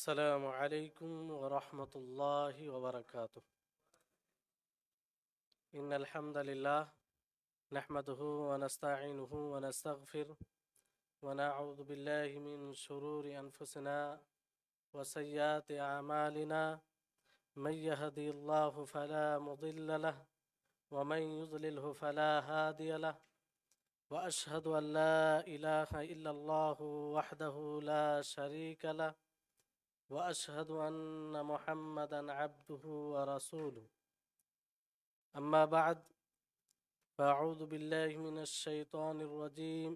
السلام عليكم ورحمة الله وبركاته. إن الحمد لله نحمده ونستعينه ونستغفره ونعوذ بالله من شرور أنفسنا وسيئات أعمالنا. من يهدي الله فلا مضل له ومن يضلله فلا هادي له وأشهد أن لا إله إلا الله وحده لا شريك له وأشهد أن محمدا عبده ورسوله. أما بعد، فأعوذ بالله من الشيطان الرجيم.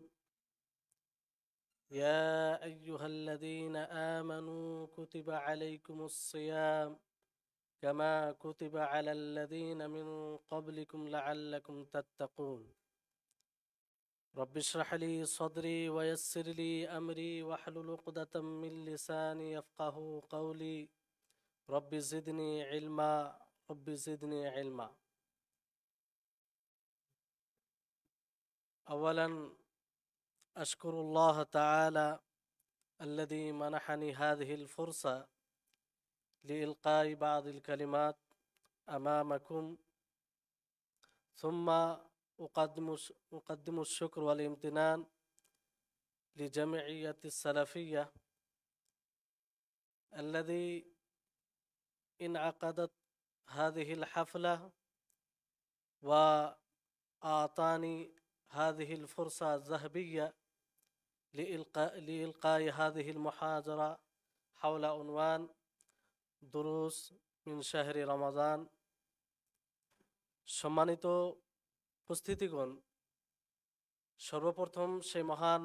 يا أيها الذين آمنوا كتب عليكم الصيام كما كتب على الذين من قبلكم لعلكم تتقون. رب اشرح لي صدري ويسر لي أمري واحلل عقدة من لساني يفقه قولي. رب زدني علما رب زدني علما. أولا أشكر الله تعالى الذي منحني هذه الفرصة لإلقاء بعض الكلمات أمامكم، ثم أقدم الشكر والامتنان لجمعية السلفية الذي انعقدت هذه الحفلة وأعطاني هذه الفرصة الذهبية لإلقاء هذه المحاضرة حول عنوان دروس من شهر رمضان. সম্মানিত উপস্থিতিগণ, সর্বপ্রথম সেই মহান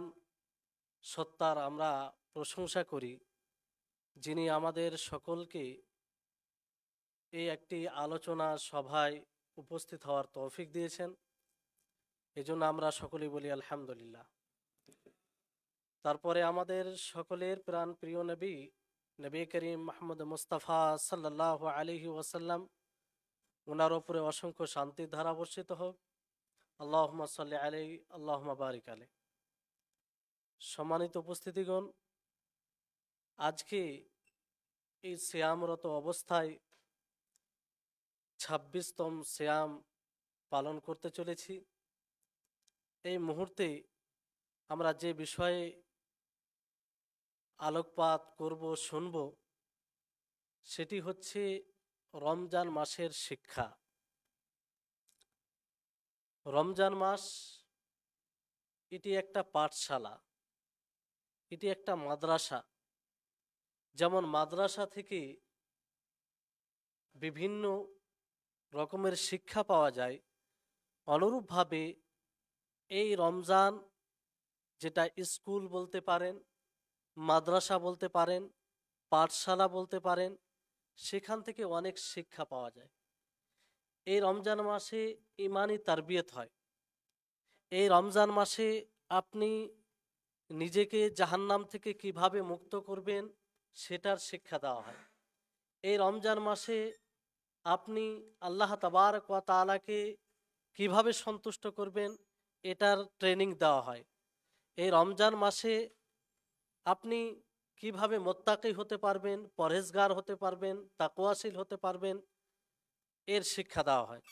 সত্তার আমরা প্রশংসা করি যিনি আমাদের সকলকে এই একটি আলোচনা সভায় উপস্থিত হওয়ার তৌফিক দিয়েছেন। এজন্য আমরা সকলেই বলি আলহামদুলিল্লাহ। তারপরে আমাদের সকলের প্রাণ প্রিয় নবী করিম মুহাম্মদ মুস্তাফা সাল্লাল্লাহু আলাইহি ওয়াসাল্লাম, ওনার উপরে অসংখ্য শান্তির ধারা বর্ষিত হোক। আল্লাহুম্মা সাল্লি আলাইহি আল্লাহুম্মা বারিক আলাইহি। সম্মানিত উপস্থিতিগণ, আজকে এই সিয়ামরত অবস্থায় 26তম সিয়াম পালন করতে চলেছি। এই মুহূর্তে আমরা যে বিষয়ে আলোকপাত করব, শুনব, সেটি হচ্ছে রমজান মাসের শিক্ষা। রমজান মাস এটি একটা পাঠশালা, এটি একটা মাদ্রাসা। যেমন মাদ্রাসা থেকে বিভিন্ন রকমের শিক্ষা পাওয়া যায়, অনুরূপভাবে এই রমজান, যেটা স্কুল বলতে পারেন, মাদ্রাসা বলতে পারেন, পাঠশালা বলতে পারেন, সেখান থেকে অনেক শিক্ষা পাওয়া যায়। এই রমজান মাসে ইমানি তারবিয়ত হয়। এই রমজান মাসে আপনি নিজেকে জাহান্নাম থেকে কিভাবে মুক্ত করবেন সেটার শিক্ষা দেওয়া হয়। এই রমজান মাসে আপনি আল্লাহ তাবারক ওয়া তাআলাকে কিভাবে সন্তুষ্ট করবেন এটার ট্রেনিং দেওয়া হয়। এই রমজান মাসে আপনি কিভাবে মুত্তাকি হতে পারবেন, পরহেজগার হতে পারবেন, তাকওয়াশীল হতে পারবেন, এর শিক্ষা দেওয়া হয়।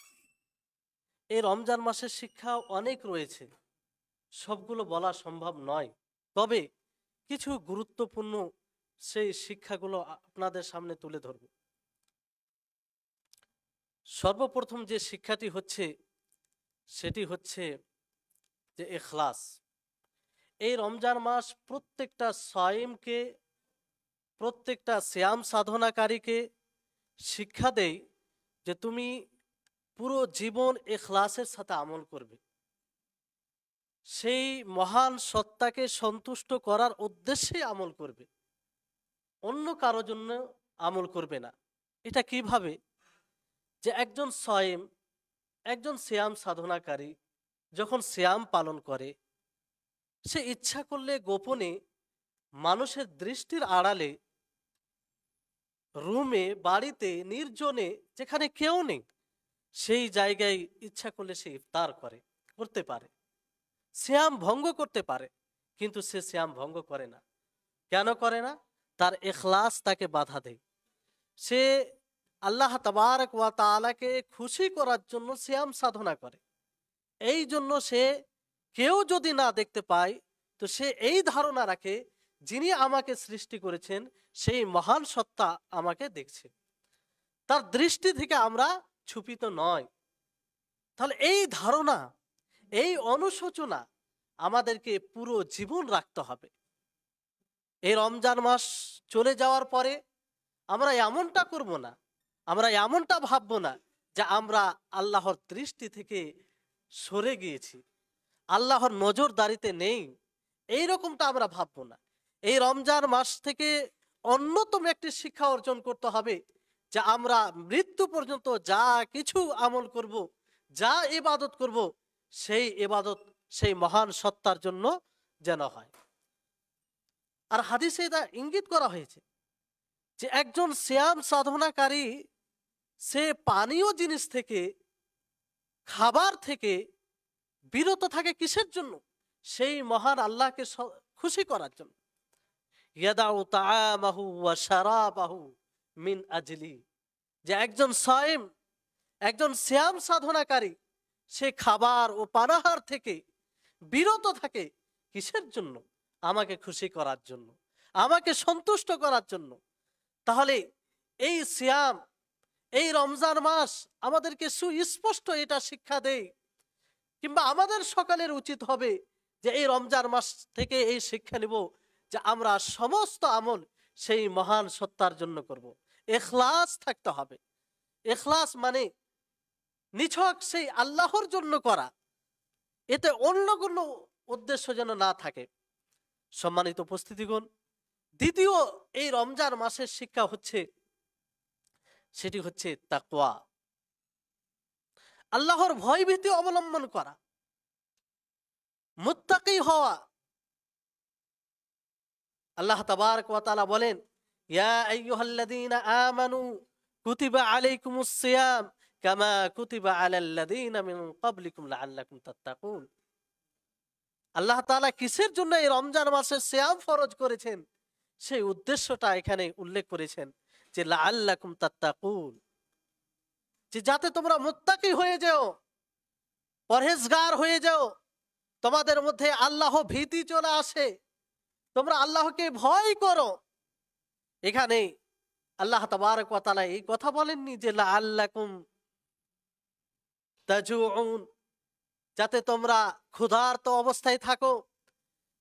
এই রমজান মাসের শিক্ষা অনেক রয়েছে, সবগুলো বলা সম্ভব নয়। তবে কিছু গুরুত্বপূর্ণ সেই শিক্ষাগুলো আপনাদের সামনে তুলে ধরব। সর্বপ্রথম যে শিক্ষাটি হচ্ছে সেটি হচ্ছে যে ইখলাস। এই রমজান মাস প্রত্যেকটা সায়েমকে, প্রত্যেকটা সিয়াম সাধনাকারীকে শিক্ষা দেয় যে তুমি পুরো জীবন ইখলাসের সাথে আমল করবে, সেই মহান সত্তাকে সন্তুষ্ট করার উদ্দেশ্যে আমল করবে, অন্য কারোর জন্য আমল করবে না। এটা কিভাবে? যে একজন সায়েম, একজন সিয়াম সাধনাকারী যখন সিয়াম পালন করে, সে ইচ্ছা করলে গোপনে মানুষের দৃষ্টির আড়ালে, রুমে, বাড়িতে, নির্জনে, যেখানে কেউ নেই, সেই জায়গায় ইচ্ছা করলে সে ইফতার করতে পারে, সিয়াম ভঙ্গ করতে পারে, কিন্তু সে সিয়াম ভঙ্গ করে না। কেন করে না? তার ইখলাস তাকে বাধা দেয়। সে আল্লাহ তাবারক ওয়া তাআলাকে খুশি করার জন্য সিয়াম সাধনা করে। এই জন্য সে কেউ যদি না দেখতে পায় তো সে এই ধারণা রাখে যিনি আমাকে সৃষ্টি করেছেন সেই মহান সত্তা আমাকে দেখছে, তার দৃষ্টি থেকে আমরা ছুপিত নয়। তাহলে এই ধারণা, এই অনুশোচনা আমাদেরকে পুরো জীবন রাখতে হবে। এই রমজান মাস চলে যাওয়ার পরে আমরা এমনটা করব না, আমরা এমনটা ভাববো না যে আমরা আল্লাহর দৃষ্টি থেকে সরে গিয়েছি, আল্লাহর নজরদারিতে নেই, এই রকমটা আমরা ভাববো না। এই রমজান মাস থেকে অন্যতম একটি শিক্ষা অর্জন করতে হবে যে আমরা মৃত্যু পর্যন্ত যা কিছু আমল করব, যা ইবাদত করব, সেই ইবাদত সেই মহান সত্তার জন্য যেন হয়। আর হাদিসে এটা ইঙ্গিত করা হয়েছে যে একজন সিয়াম সাধনাকারী সে পানীয় জিনিস থেকে, খাবার থেকে বিরত থাকে কিসের জন্য? সেই মহান আল্লাহকে খুশি করার জন্য। ইয়াদাউ তাআমাহু ওয়া শারাবাহু মিন আজলি, যে একজন সায়েম, একজন সিয়াম সাধনাকারী সে খাবার ও পানাহার থেকে বিরত থাকে কিসের জন্য? আমাকে খুশি করার জন্য, আমাকে সন্তুষ্ট করার জন্য। তাহলে এই সিয়াম, এই রমজান মাস আমাদেরকে সুস্পষ্ট এটা শিক্ষা দেয়, কিংবা আমাদের সকলের উচিত হবে যে এই রমজান মাস থেকে এই শিক্ষা নিব যে আমরা সমস্ত আমল সেই মহান সত্তার জন্য করব। ইখলাস থাকতে হবে। ইখলাস মানে নিছক সেই আল্লাহর জন্য করা, এতে অন্য কোনো উদ্দেশ্য যেন না থাকে। সম্মানিত উপস্থিতিগণ, দ্বিতীয় এই রমজান মাসের শিক্ষা হচ্ছে, সেটি হচ্ছে তাকওয়া, আল্লাহর ভয়ভীতি অবলম্বন করা, মুত্তাকি হওয়া। আল্লাহ তাবারক ওয়া তাআলা বলেন, ইয়া আইয়ুহাল্লাযীনা আমানু কুতিবা আলাইকুমুস সিয়াম কামা কুতিবা আলাল্লাযীনা মিন ক্বাবলিকুম লাআল্লাকুম তাত্তাকুন। আল্লাহ তাআলা কিসের জন্য এই রমজান মাসে সিয়াম ফরজ করেছেন সেই উদ্দেশ্যটা এখানে উল্লেখ করেছেন যে লাআল্লাকুম তাত্তাকুন, যে যাতে তোমরা মুত্তাকি হয়ে যাও, পরহেজগার হয়ে যাও, তোমাদের মধ্যে আল্লাহ ভীতি চলে আসে, তোমরা আল্লাহকে ভয় করো। এখানে আল্লাহ তাবারক ওয়া তাআলা এই কথা বলেননি যে লাআল্লাকুম তাজুউন, যাতে তোমরা ক্ষুধার্ত অবস্থায় থাকো,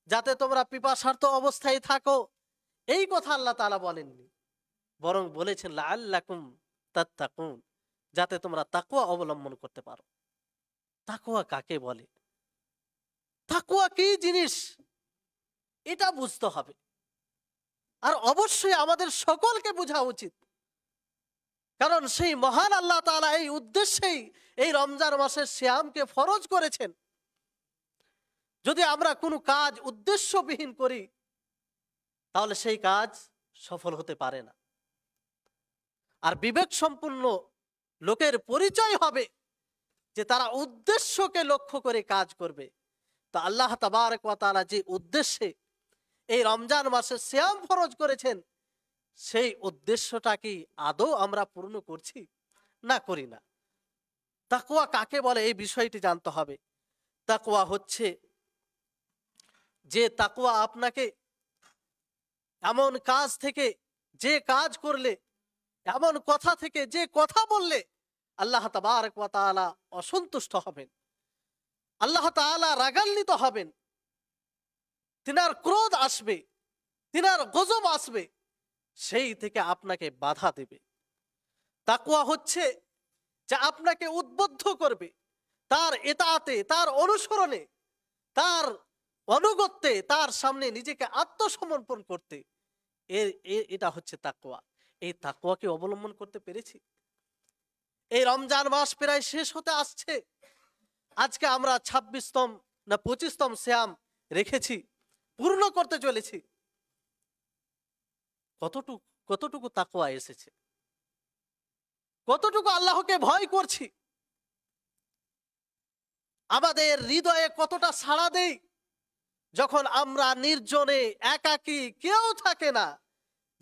যাতে তোমরা পিপাসার্ত অবস্থায় থাকো, এই কথা আল্লাহ তাআলা বলেননি, বরং বলেছেন লাআল্লাকুম তাত্তাকুন, যাতে তোমরা তাকওয়া অবলম্বন করতে পারো। তাকওয়া কাকে বলে, তাকওয়া কি জিনিস এটা বুঝতে হবে। আর অবশ্যই আমাদের সকলকে বোঝা উচিত, কারণ সেই মহান আল্লাহ তাআলা এই উদ্দেশ্যেই এই রমজান মাসের সিয়ামকে ফরজ করেছেন। যদি আমরা কোনো কাজ উদ্দেশ্যবিহীন করি তাহলে সেই কাজ সফল হতে পারে না। আর বিবেক সম্পন্ন লোকের পরিচয় হবে যে তারা উদ্দেশ্যকে লক্ষ্য করে কাজ করবে। তো আল্লাহ তাবারক ওয়া তাআলা যে উদ্দেশ্যে এই রমজান মাসে সিয়াম ফরজ করেছেন সেই উদ্দেশ্যটা কি আদৌ আমরা পূর্ণ করছি না করি না? তাকওয়া কাকে বলে এই বিষয়টি জানতে হবে। তাকওয়া হচ্ছে যে তাকওয়া আপনাকে এমন কাজ থেকে যে কাজ করলে, এমন কথা থেকে যে কথা বললে আল্লাহ তাবারক ওয়া তাআলা অসন্তুষ্ট হবেন, আল্লাহ তাআলা রাগান্বিত হবেন, তিনার ক্রোধ আসবে, তিনার গজব আসবে, সেই থেকে আপনাকে বাধা দেবে। তাকওয়া হচ্ছে যে আপনাকে উদ্বুদ্ধ করবে তার ইতাআতে, তার অনুসরণে, তার অনুগত্যে, তার সামনে নিজেকে আত্মসমর্পণ করতে। এটা হচ্ছে তাকওয়া। এই তাকওয়াকে অবলম্বন করতে পেরেছি? এই রমজান মাস প্রায় শেষ হতে আসছে। আজকে আমরা 26তম না 25তম সিয়াম রেখেছি, পূর্ণ করতে চলেছি। কতটুকু তাকওয়া এসেছে, কতটুকু আল্লাহকে ভয় করছি, আমাদের হৃদয়ে কতটা সাড়া দেই যখন আমরা নির্জনে, একাকী, কেউ থাকে না,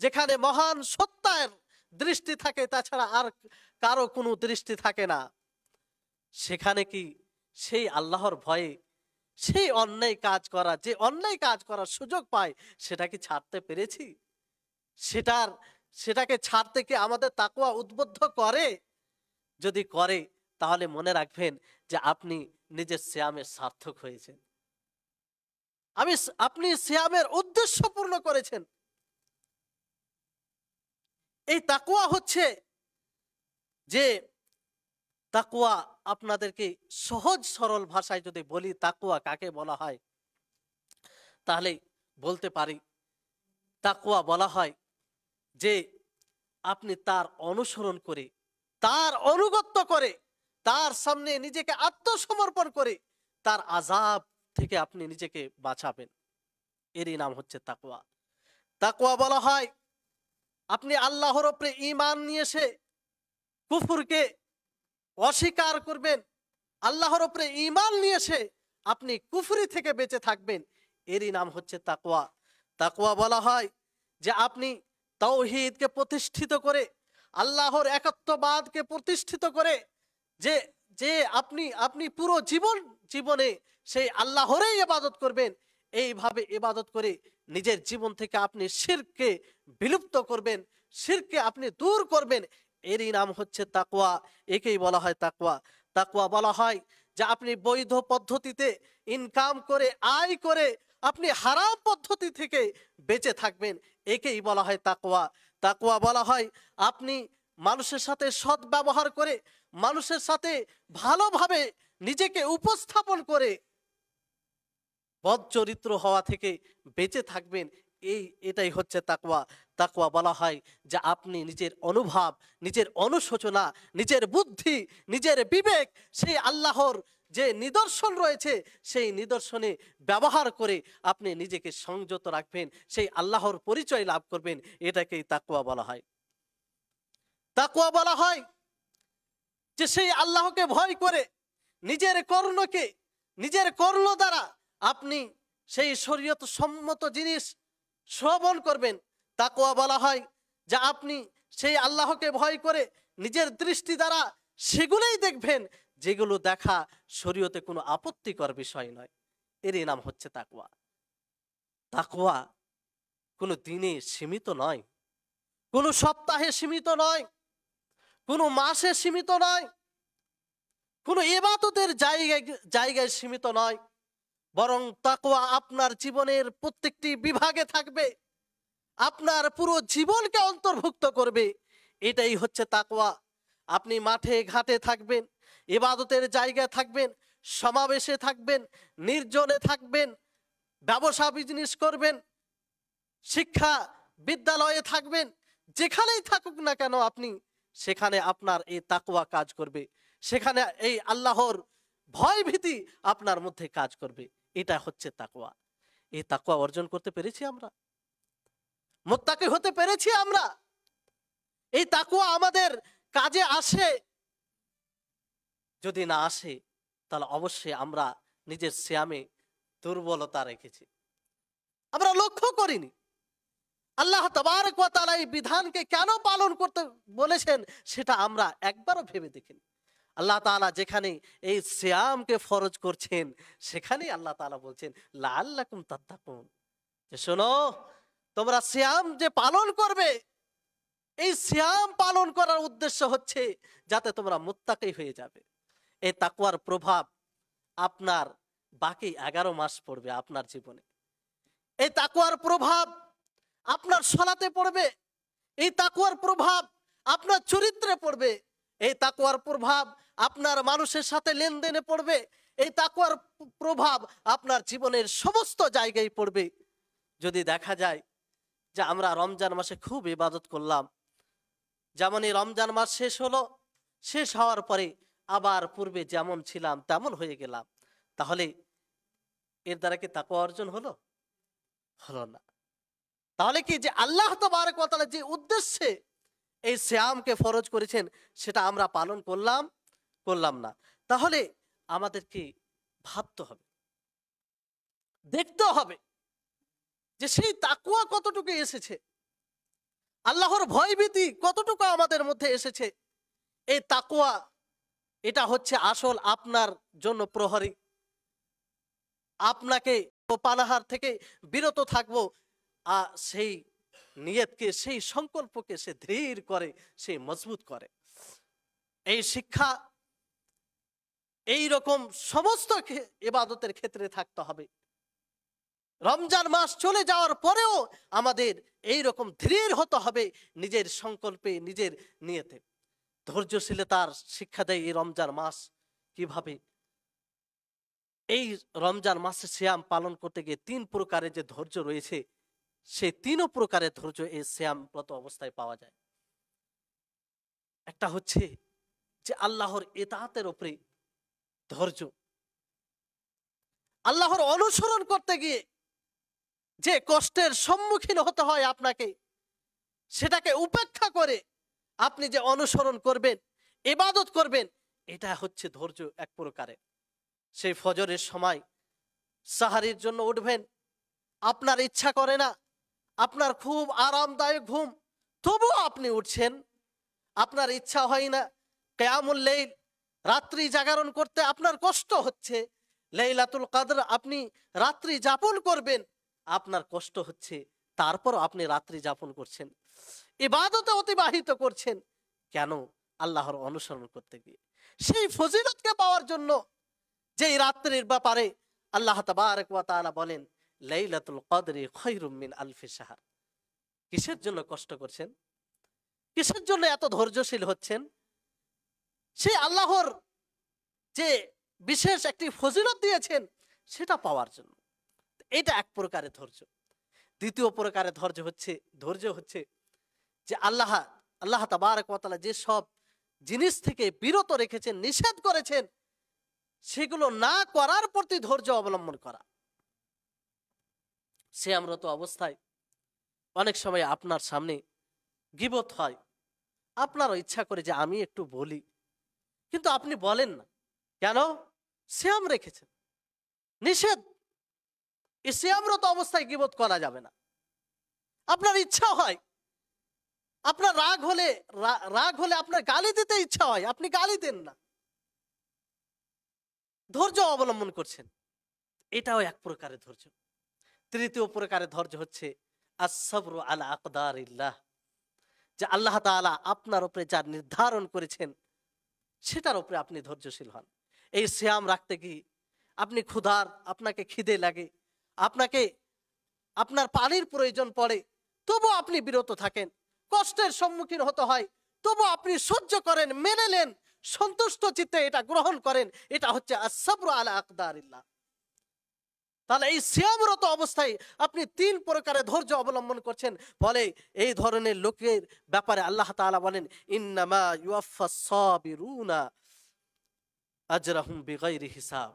যেখানে মহান সত্তার দৃষ্টি থাকে, তাছাড়া আর কারো কোনো দৃষ্টি থাকে না, সেখানে কি সেই আল্লাহর ভয়ে সেই অন্যায় কাজ করা, যে অন্যায় কাজ করার সুযোগ পায়, সেটা কি ছাড়তে পেরেছি? সেটার সেটাকে ছাড়তে কি আমাদের তাকওয়া উদ্বুদ্ধ করে? যদি করে, তাহলে মনে রাখবেন যে আপনি নিজের সিয়ামের সার্থক হয়েছেন। আপনি সিয়ামের উদ্দেশ্য পূর্ণ করেছেন। এই তাকওয়া হচ্ছে যে তাকওয়া, আপনাদেরকে সহজ সরল ভাষায় যদি বলি তাকওয়া কাকে বলা হয়, তাহলে বলতে পারি তাকওয়া বলা হয় যে আপনি তার অনুসরণ করে, তার আনুগত্য করে, তার সামনে নিজেকে আত্মসমর্পণ করে তার আযাব থেকে আপনি নিজেকে বাঁচাবেন। এরই নাম হচ্ছে তাকওয়া। তাকওয়া বলা হয় আপনি আল্লাহর উপরে ঈমান নিয়ে এসে কুফরকে অস্বীকার করবেন, আল্লাহর উপরে ঈমান নিয়ে এসে আপনি কুফরি থেকে বেঁচে থাকবেন। এরই নাম হচ্ছে তাকওয়া। তাকওয়া বলা হয় যে আপনি তাওহীদকে প্রতিষ্ঠিত করে, আল্লাহর একত্ববাদকে প্রতিষ্ঠিত করে, যে যে আপনি আপনি পুরো জীবনে সেই আল্লাহরই ইবাদত করবেন। এইভাবে ইবাদত করে নিজের জীবন থেকে আপনি শিরককে বিলুপ্ত করবেন, শিরককে আপনি দূর করবেন। এরই নাম হচ্ছে তাকওয়া। একেই বলা হয় তাকওয়া। তাকওয়া বলা হয় যে আপনি বৈধ পদ্ধতিতে ইনকাম করে, আয় করে আপনি হারাম পদ্ধতি থেকে বেঁচে থাকবেন। একেই বলা হয় তাকওয়া। তাকওয়া বলা হয় আপনি মানুষের সাথে সৎ ব্যবহার করে, মানুষের সাথে ভালোভাবে নিজেকে উপস্থাপন করে বদ চরিত্র হওয়া থেকে বেঁচে থাকবেন। এটাই হচ্ছে তাকওয়া। তাকওয়া বলা হয় যে আপনি নিজের অনুভব, নিজের অনুশোচনা, নিজের বুদ্ধি, নিজের বিবেক সেই আল্লাহর যে নিদর্শন রয়েছে সেই নিদর্শনে ব্যবহার করে আপনি নিজেকে সংযত রাখবেন, সেই আল্লাহর পরিচয় লাভ করবেন। এটাকেই তাকওয়া বলা হয়। তাকওয়া বলা হয় যে সেই আল্লাহকে ভয় করে নিজের কর্ণ দ্বারা আপনি সেই শরীয়ত সম্মত জিনিস শ্রবণ করবেন। তাকওয়া বলা হয় যে আপনি সেই আল্লাহকে ভয় করে নিজের দৃষ্টি দ্বারা সেগুলোই দেখবেন যেগুলো দেখা শরীয়তে কোনো আপত্তিকর বিষয় নয়। এরই নাম হচ্ছে তাকওয়া। তাকওয়া কোনো দিনে সীমিত নয়, কোনো সপ্তাহে সীমিত নয়, কোনো মাসে সীমিত নয়, কোনো ইবাদতের জায়গায় সীমিত নয়, বরং তাকওয়া আপনার জীবনের প্রত্যেকটি বিভাগে থাকবে, আপনার পুরো জীবনকে অন্তর্ভুক্ত করবে। এটাই হচ্ছে তাকওয়া। আপনি মাঠে ঘাটে থাকবেন, ইবাদতের জায়গায় থাকবেন, সমাবেশে থাকবেন, নির্জনে থাকবেন, ব্যবসা বিজনেস করবেন, শিক্ষা বিদ্যালয়ে থাকবেন, যেখানেই থাকুক না কেন আপনি, সেখানে আপনার এই তাকওয়া কাজ করবে, সেখানে এই আল্লাহর ভয় ভীতি আপনার মধ্যে কাজ করবে। এটা হচ্ছে তাকওয়া। এই তাকওয়া অর্জন করতে পেরেছি আমরা, মুত্তাকি হতে পেরেছি আমরা। এই তাকওয়া আমাদের কাজে আসে। যদি না আসে, তাহলে অবশ্যই আমরা নিজের সিয়ামে দুর্বলতা রেখেছি, আমরা লক্ষ্য করিনি। আল্লাহ তাবারক ওয়া তাআলা এই বিধানকে কেন পালন করতে বলেছেন সেটা আমরা একবারও ভেবে দেখিনি। আল্লাহ তাআলা যেখানে এই সিয়ামকে ফরজ করছেন, সেখানেই আল্লাহ তাআলা বলছেন লাআল্লাকুম তাত্তাকুন, যে শোনো, তোমরা সিয়াম যে পালন করবে, এই সিয়াম পালন করার উদ্দেশ্য হচ্ছে যাতে তোমরা মুত্তাকি হয়ে যাবে। এই তাকওয়ার প্রভাব আপনার বাকি 11 মাস পড়বে আপনার জীবনে। এই তাকওয়ার প্রভাব আপনার সালাতে পড়বে, এই তাকওয়ার প্রভাব আপনার চরিত্রে পড়বে, এই তাকওয়ার প্রভাব আপনার মানুষের সাথে লেনদেনে পড়বে, এই তাকওয়ার প্রভাব আপনার জীবনের সমস্ত জায়গায় পড়বে। যদি দেখা যায় যে আমরা রমজান মাসে খুব ইবাদত করলাম, যেমন এই রমজান মাস শেষ হলো, শেষ হওয়ার পরে আবার পূর্বে যেমন ছিলাম তেমন হয়ে গেলাম, তাহলে এর দ্বারা কি তাকওয়া অর্জন হলো? হলো না। তাহলে কি যে আল্লাহ তাবারক ওয়া তাআলা যে উদ্দেশ্যে এই সিয়ামকে ফরজ করেছেন সেটা আমরা পালন করলাম না। তাহলে আমাদেরকে ভাবতে হবে, দেখতে হবে যে সেই তাকওয়া কতটুকু এসেছে। আল্লাহর ভয়ভীতি কতটুকু আমাদের মধ্যে এসেছে। এই তাকওয়া, এটা হচ্ছে আসল আপনার জন্য প্রহরী। আপনাকে পানাহার থেকে বিরত থাকবো, সেই নিয়তকে, সেই সংকল্পকে সে দৃঢ় করে, সে মজবুত করে। এই শিক্ষা এই রকম সমস্ত ইবাদতের ক্ষেত্রে থাকতে হবে। রমজান মাস চলে যাওয়ার পরেও আমাদের এই রকম দৃঢ় হতে হবে নিজের সংকল্পে, নিজের নিয়তে। ধৈর্যশীলতার শিক্ষা দেয় এই রমজান মাস। কিভাবে? এই রমজান মাসে সিয়াম পালন করতে গিয়ে 3 প্রকারের যে ধৈর্য রয়েছে, সেই 3 প্রকারের ধৈর্য এই সিয়ামরত অবস্থায় পাওয়া যায়। একটা হচ্ছে যে আল্লাহর ইতাআতের উপরে ধৈর্য। আল্লাহর অনুসরণ করতে গিয়ে যে কষ্টের সম্মুখীন হতে হয় আপনাকে, সেটাকে উপেক্ষা করে আপনি যে অনুসরণ করবেন, ইবাদত করবেন, এটা হচ্ছে ধৈর্য এক প্রকারের। সেই ফজরের সময় সাহারির জন্য উঠবেন, আপনার ইচ্ছা করে না, আপনার খুব আরামদায়ক ঘুম, তবুও আপনি উঠছেন। আপনার ইচ্ছা হয় না কিয়ামুল লাইল, রাত্রি জাগরণ করতে আপনার কষ্ট হচ্ছে। লাইলাতুল কদর আপনি রাত্রি যাপন করবেন, আপনার কষ্ট হচ্ছে, তারপর আপনি রাত্রি যাপন করছেন, ইবাদতে অতিবাহিত করছেন। কেন? আল্লাহর অনুসরণ করতে গিয়ে। সেই ফজিলতকে পাওয়ার জন্য, যেই রাত্রির ব্যাপারে আল্লাহ তাবারক ওয়া তাআলা বলেন লাইলাতুল কদরি খায়রুম মিন আলফি শাহর। কিসের জন্য কষ্ট করছেন? কিসের জন্য এত ধৈর্যশীল হচ্ছেন? সেই আল্লাহর যে বিশেষ একটি ফজিলত দিয়েছেন, সেটা পাওয়ার জন্য। এটা এক প্রকারের ধৈর্য। দ্বিতীয় প্রকারের ধৈর্য হচ্ছে যে আল্লাহ তাবারক ওয়া তাআলা যে সব জিনিস থেকে বিরত রেখেছেন, নিষেধ করেছেন, সেগুলো না করার প্রতি ধৈর্য অবলম্বন করা। সিয়ামরত অবস্থায় অনেক সময় আপনার সামনে গীবত হয়, আপনারও ইচ্ছা করে যে আমি একটু বলি, কিন্তু আপনি বলেন না। কেন? সিয়াম রেখেছেন, নিষেধ। এই সিয়ামরত অবস্থায় গীবত করা যাবে না। আপনার ইচ্ছা হয়, আপনার রাগ হলে আপনার গালি দিতে ইচ্ছা হয়, আপনি গালি দেন না, ধৈর্য অবলম্বন করছেন। এটাও এক প্রকারের ধৈর্য। তৃতীয় প্রকারের ধৈর্য হচ্ছে আস-সাবরু আলা আকদারিল্লাহ, যে আল্লাহ তাআলা আপনার উপরে যা নির্ধারণ করেছেন, সেটার উপরে আপনি ধৈর্যশীল হন। এই সিয়াম রাখতে গিয়ে আপনি আপনাকে খিদে লাগে, আপনার পানির প্রয়োজন পড়ে, তবু আপনি বিরত থাকেন। কষ্টের সম্মুখীন হতে হয়, তবু আপনি সহ্য করেন, মেনে নেন, সন্তুষ্ট চিত্তে এটা গ্রহণ করেন। এটা হচ্ছে আস-সাবরু আলা আকদারিল্লাহ। তাহলে এই সিয়ামরত অবস্থায় আপনি 3 প্রকারের ধৈর্য অবলম্বন করছেন। বলে এই ধরনের লোকের ব্যাপারে আল্লাহ তাআলা বলেন ইন্নামা ইউয়াফফাস সাবিরুনা আজরাহুম বিগাইরি হিসাব,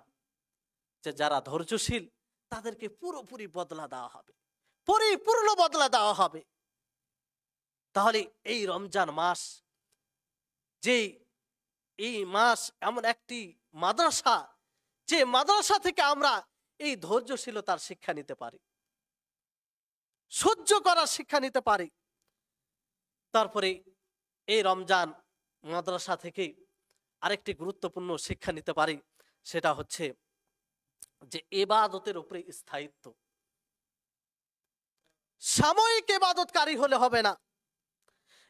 যে যারা ধৈর্যশীল তাদেরকে পুরোপুরি বদলা দেওয়া হবে, পরিপূর্ণ বদলা দেওয়া হবে। তাহলে এই রমজান মাস, যে এই মাস এমন একটি মাদ্রাসা, যে মাদ্রাসা থেকে আমরা এই ধৈর্যশীলতার শিক্ষা নিতে পারি, সহ্য করার শিক্ষা নিতে পারি। তারপরে এই রমজান মাদ্রাসা থেকে আরেকটি গুরুত্বপূর্ণ শিক্ষা নিতে পারি, সেটা হচ্ছে যে ইবাদতের উপরে স্থায়িত্ব। সাময়িক ইবাদতকারী হলে হবে না।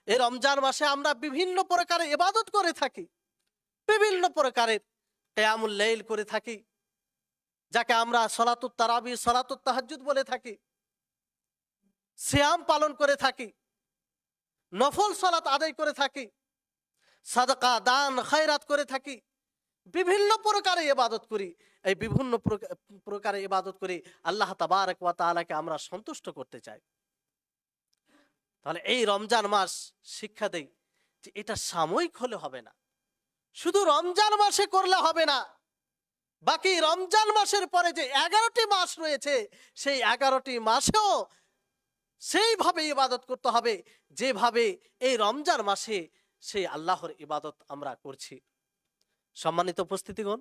এই রমজান মাসে আমরা বিভিন্ন প্রকারের ইবাদত করে থাকি, বিভিন্ন প্রকারের কিয়ামুল লাইল করে থাকি, যাকে আমরা সলাতুত তারাবি, সলাতুত তাহাজ্জুদ বলে থাকি, সিয়াম পালন করে থাকি, নফল সালাত আদায় করে থাকি, সাদাকা, দান, খায়রাত করে থাকি, বিভিন্ন প্রকারে ইবাদত করি। এই বিভিন্ন প্রকারে ইবাদত করি আল্লাহ তাবারক ওয়া তাআলাকে আমরা সন্তুষ্ট করতে চাই। তাহলে এই রমজান মাস শিক্ষা দেয় যে এটা সাময়িক হলে হবে না, শুধু রমজান মাসে করলে হবে না, বাকি রমজান মাসের পরে যে 11টি মাস রয়েছে, সেই 11টি মাসেও সেইভাবে ইবাদত করতে হবে যেভাবে এই রমজান মাসে সেই আল্লাহর ইবাদত আমরা করছি। সম্মানিত উপস্থিতিগণ,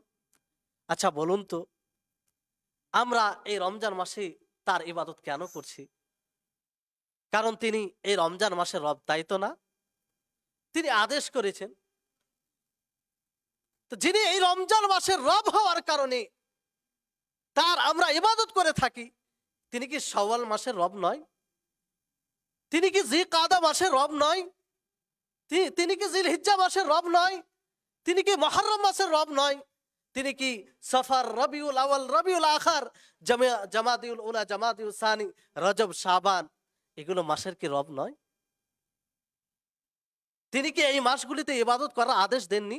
আচ্ছা বলুন তো, আমরা এই রমজান মাসে তার ইবাদত কেন করছি? কারণ তিনি এই রমজান মাসের রব, তাই তো না? তিনি আদেশ করেছেন। তো যিনি এই রমজান মাসের রব হওয়ার কারণে তার আমরা ইবাদত করে থাকি, তিনি কি শাওয়াল মাসের রব নয়? তিনি কি জিলকাদা মাসের রব নয়? তিনি কি জিলহিজ্জা মাসের রব নয়? তিনি কি মুহররম মাসের রব নয়? তিনি কি সফর, রবিউল আউয়াল, রবিউল আখির, জামাদিউল উলা, জামাদিউল সানি, রজব, শাবান এগুলো মাসের কি রব নয়? তিনি কি এই মাসগুলিতে ইবাদত করার আদেশ দেননি?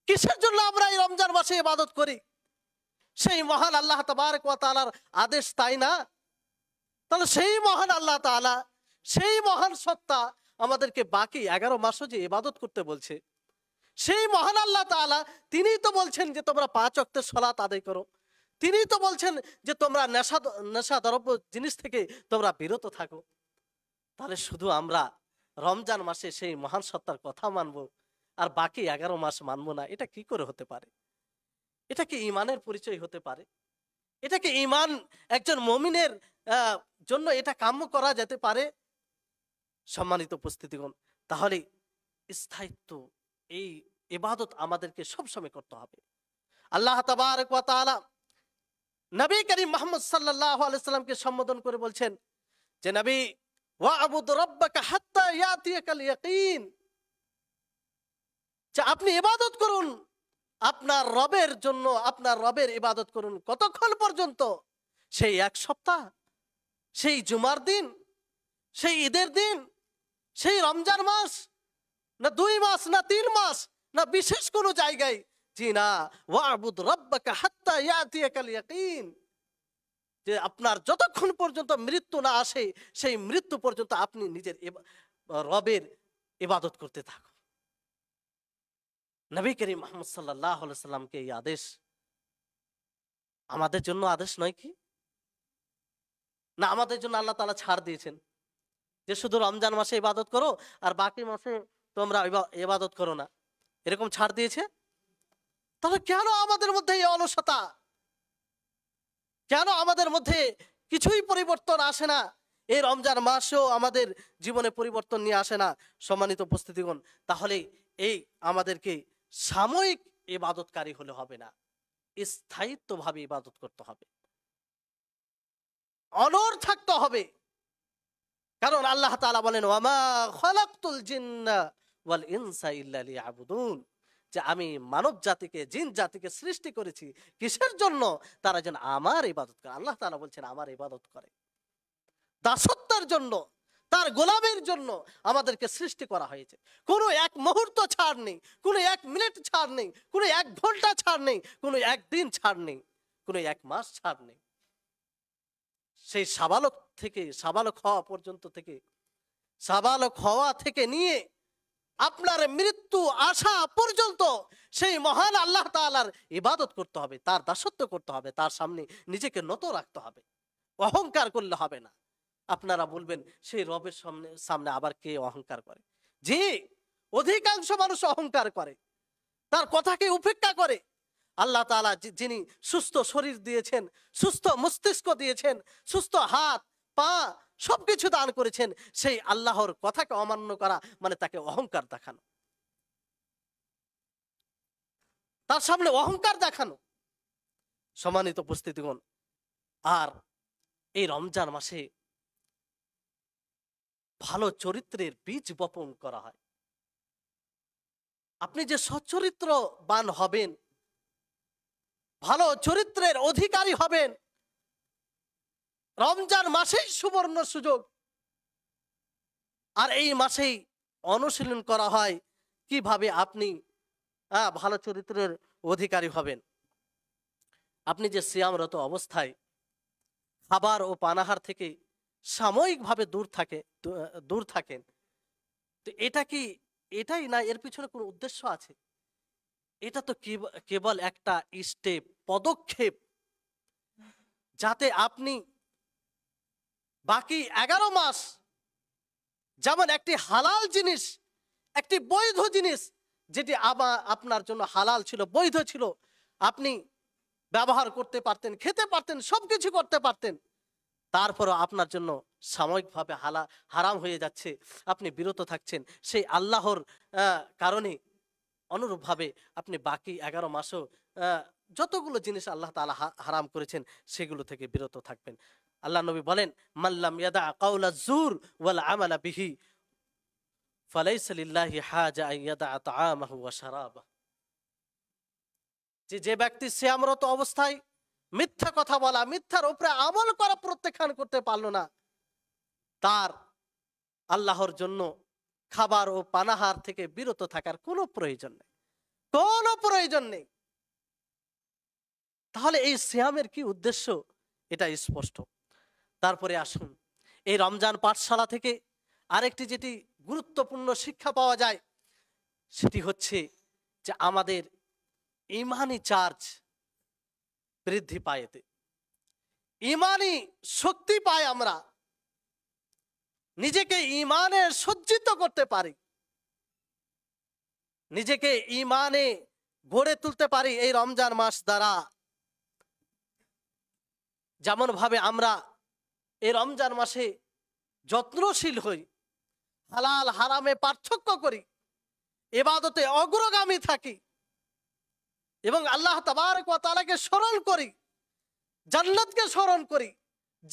কিসের জন্য আমরা এই রমজান মাসে ইবাদত করি? সেই মহান আল্লাহ তাবারক ওয়া তাআলার আদেশ, তাই না? তাহলে সেই মহান আল্লাহ তাআলা, সেই মহান সত্তা আমাদেরকে বাকি 11 মাসও যে ইবাদত করতে বলছে, সেই মহান আল্লাহ তাআলা তিনিই তো বলছেন যে তোমরা 5 ওয়াক্তের সালাত আদায় করো। তিনিই তো বলছেন যে তোমরা নেশা দ্রব্য জিনিস থেকে তোমরা বিরত থাকো। তাহলে শুধু আমরা রমজান মাসে সেই মহান সত্তার কথা মানবো আর বাকি 11 মাস মানবো না, এটা কি করে হতে পারে? এটা কি ঈমানের পরিচয় হতে পারে? এটা কি ঈমান একজন মুমিনের জন্য এটা কাম্য করা যেতে পারে? সম্মানিত উপস্থিতিগণ, তাহলে স্থায়িত্ব এই ইবাদত আমাদেরকে সবসময় করতে হবে। আল্লাহ তাবারক ওয়া তাআলা নবী করিম মুহাম্মদ সাল্লাল্লাহু আলাইহি সাল্লামকে সম্বোধন করে বলছেন যে নবী, ওয়া'বুদ রাব্বাকা হাত্তা ইয়াতিয়াকাল ইয়াকিন, যে আপনি ইবাদত করুন আপনার রবের জন্য, আপনার রবের ইবাদত করুন কতক্ষণ পর্যন্ত? সেই 1 সপ্তাহ, সেই জুমার দিন, সেই ঈদের দিন, সেই রমজান মাস, না 2 মাস, না 3 মাস, না বিশেষ কোনো জায়গায়? জি না, ওয়া'বুদ রাব্বাকা হাত্তা ইয়াতিয়াকাল ইয়াকিন, যে আপনার যতক্ষণ পর্যন্ত মৃত্যু না আসে সেই মৃত্যু পর্যন্ত আপনি নিজের রবের ইবাদত করতে থাকুন। নবী করিম মুহাম্মদ সাল্লাল্লাহু আলাইহি সাল্লামকে এই আদেশ আমাদের জন্য আদেশ নয় কি? না আমাদের জন্য আল্লাহ তাআলা ছাড় দিয়েছেন যে শুধু রমজান মাসে ইবাদত করো আর বাকি মাসে তোমরা ইবাদত করো না, এরকম ছাড় দিয়েছে? তাহলে কেন আমাদের মধ্যে এই অলসতা? কেন আমাদের মধ্যে কিছুই পরিবর্তন আসে না? এই রমজান মাসেও আমাদের জীবনে পরিবর্তন নিয়ে আসে না। সম্মানিত উপস্থিতিগণ, তাহলে এই আমাদেরকে সাময়িক ইবাদতকারী হলে হবে না, স্থায়িত্বভাবে ইবাদত করতে হবে, অনড় থাকতে হবে। কারণ আল্লাহ তাআলা বলেন, ওয়ামা খালাকতুল জিন্না ওয়াল ইনসা ইল্লা লিয়াবুদুন, যে আমি মানব জাতিকে, জিন জাতিকে সৃষ্টি করেছি কিসের জন্য? তারা যেন আমার ইবাদত করে। আল্লাহ তাআলা বলছেন আমার ইবাদত করে, দাসত্বের জন্য, তার গোলামের জন্য আমাদেরকে সৃষ্টি করা হয়েছে। কোনো 1 মুহূর্ত ছাড় নেই, কোনো 1 মিনিট ছাড় নেই, কোনো 1 ঘন্টা ছাড় নেই, কোনো 1 দিন ছাড় নেই, কোনো 1 মাস ছাড় নেই। সেই সাবালক থেকে সাবালক হওয়া পর্যন্ত, থেকে সাবালক হওয়া থেকে নিয়ে আপনার মৃত্যু আসা পর্যন্ত সেই মহান আল্লাহ তাআলার ইবাদত করতে হবে, তার দাসত্ব করতে হবে, তার সামনে নিজেকে নত রাখতে হবে, অহংকার করলে হবে না। আপনারা বলবেন সেই রবের সামনে আবার কে অহংকার করে? জি, অধিকাংশ মানুষ অহংকার করে, তার কথাকে উপেক্ষা করে। আল্লাহ তাআলা যিনি সুস্থ শরীর দিয়েছেন, সুস্থ মস্তিষ্ক দিয়েছেন, সুস্থ হাত পা সবকিছু দান করেছেন, সেই আল্লাহর কথাকে অমান্য করা মানে তাকে অহংকার দেখানো, তার সামনে অহংকার দেখানো। সম্মানিত উপস্থিতিগণ, আর এই রমজান মাসে ভালো চরিত্রের বীজ বপন করা হয়। আপনি যে সচ্চরিত্রবান হবেন, ভালো চরিত্রের অধিকারী হবেন, রমজান মাসেই সুবর্ণ সুযোগ। আর এই মাসেই অনুশীলন করা হয় কিভাবে আপনি ভালো চরিত্রের অধিকারী হবেন। আপনি যে সিয়ামরত অবস্থায় খাবার ও পানাহার থেকে সাময়িকভাবে দূর থাকেন, তো এটাই না, এর পিছনে কোনো উদ্দেশ্য আছে? এটা তো কেবল একটা স্টেপ, পদক্ষেপ, যাতে আপনি বাকি 11 মাস যেমন একটি হালাল জিনিস, একটি বৈধ জিনিস, যেটি আপনার জন্য হালাল ছিল, বৈধ ছিল, আপনি ব্যবহার করতে পারতেন, খেতে পারতেন, সবকিছু করতে পারতেন, তারপরও আপনার জন্য সাময়িকভাবে হারাম হয়ে যাচ্ছে, আপনি বিরত থাকছেন, সেই আল্লাহর কারণে অনুরূপভাবে আপনি বাকি 11 মাসও যতগুলো জিনিস আল্লাহ তাআলা হারাম করেছেন সেগুলো থেকে বিরত থাকবেন। আল্লাহ নবী বলেন, মাল্লাম ইয়াদা কাউলা জুর ওয়াল আমালা বিহি ফালাইসা লিল্লাহি হাজা আন ইয়াদা তাআমাহু ওয়া শারাবাহু। যে ব্যক্তি সিয়ামরত অবস্থায় মিথ্যা কথা বলা, মিথ্যার উপরে আমল করা প্রত্যাখ্যান করতে পারলো না, তার আল্লাহর জন্য খাবার ও পানাহার থেকে বিরত থাকার কোনো প্রয়োজন নেই, কোনো প্রয়োজন নেই। তাহলে এই সিয়ামের কি উদ্দেশ্য, এটা স্পষ্ট। তারপরে আসুন, এই রমজান পাঠশালা থেকে আরেকটি যেটি গুরুত্বপূর্ণ শিক্ষা পাওয়া যায় সেটি হচ্ছে যে আমাদের ইমানি চার্জ বৃদ্ধি পায়, এতে ইমানি শক্তি পায়, আমরা নিজেকে ইমানে সজ্জিত করতে পারি, নিজেকে ইমানে গড়ে তুলতে পারি এই রমজান মাস দ্বারা। যেমন ভাবে আমরা এই রমজান মাসে যত্নশীল হই, হালাল হারামে পার্থক্য করি, ইবাদতে অগ্রগামী থাকি এবং আল্লাহ তাবারক ওয়া তাআলাকে স্মরণ করি, জান্নাতকে স্মরণ করি,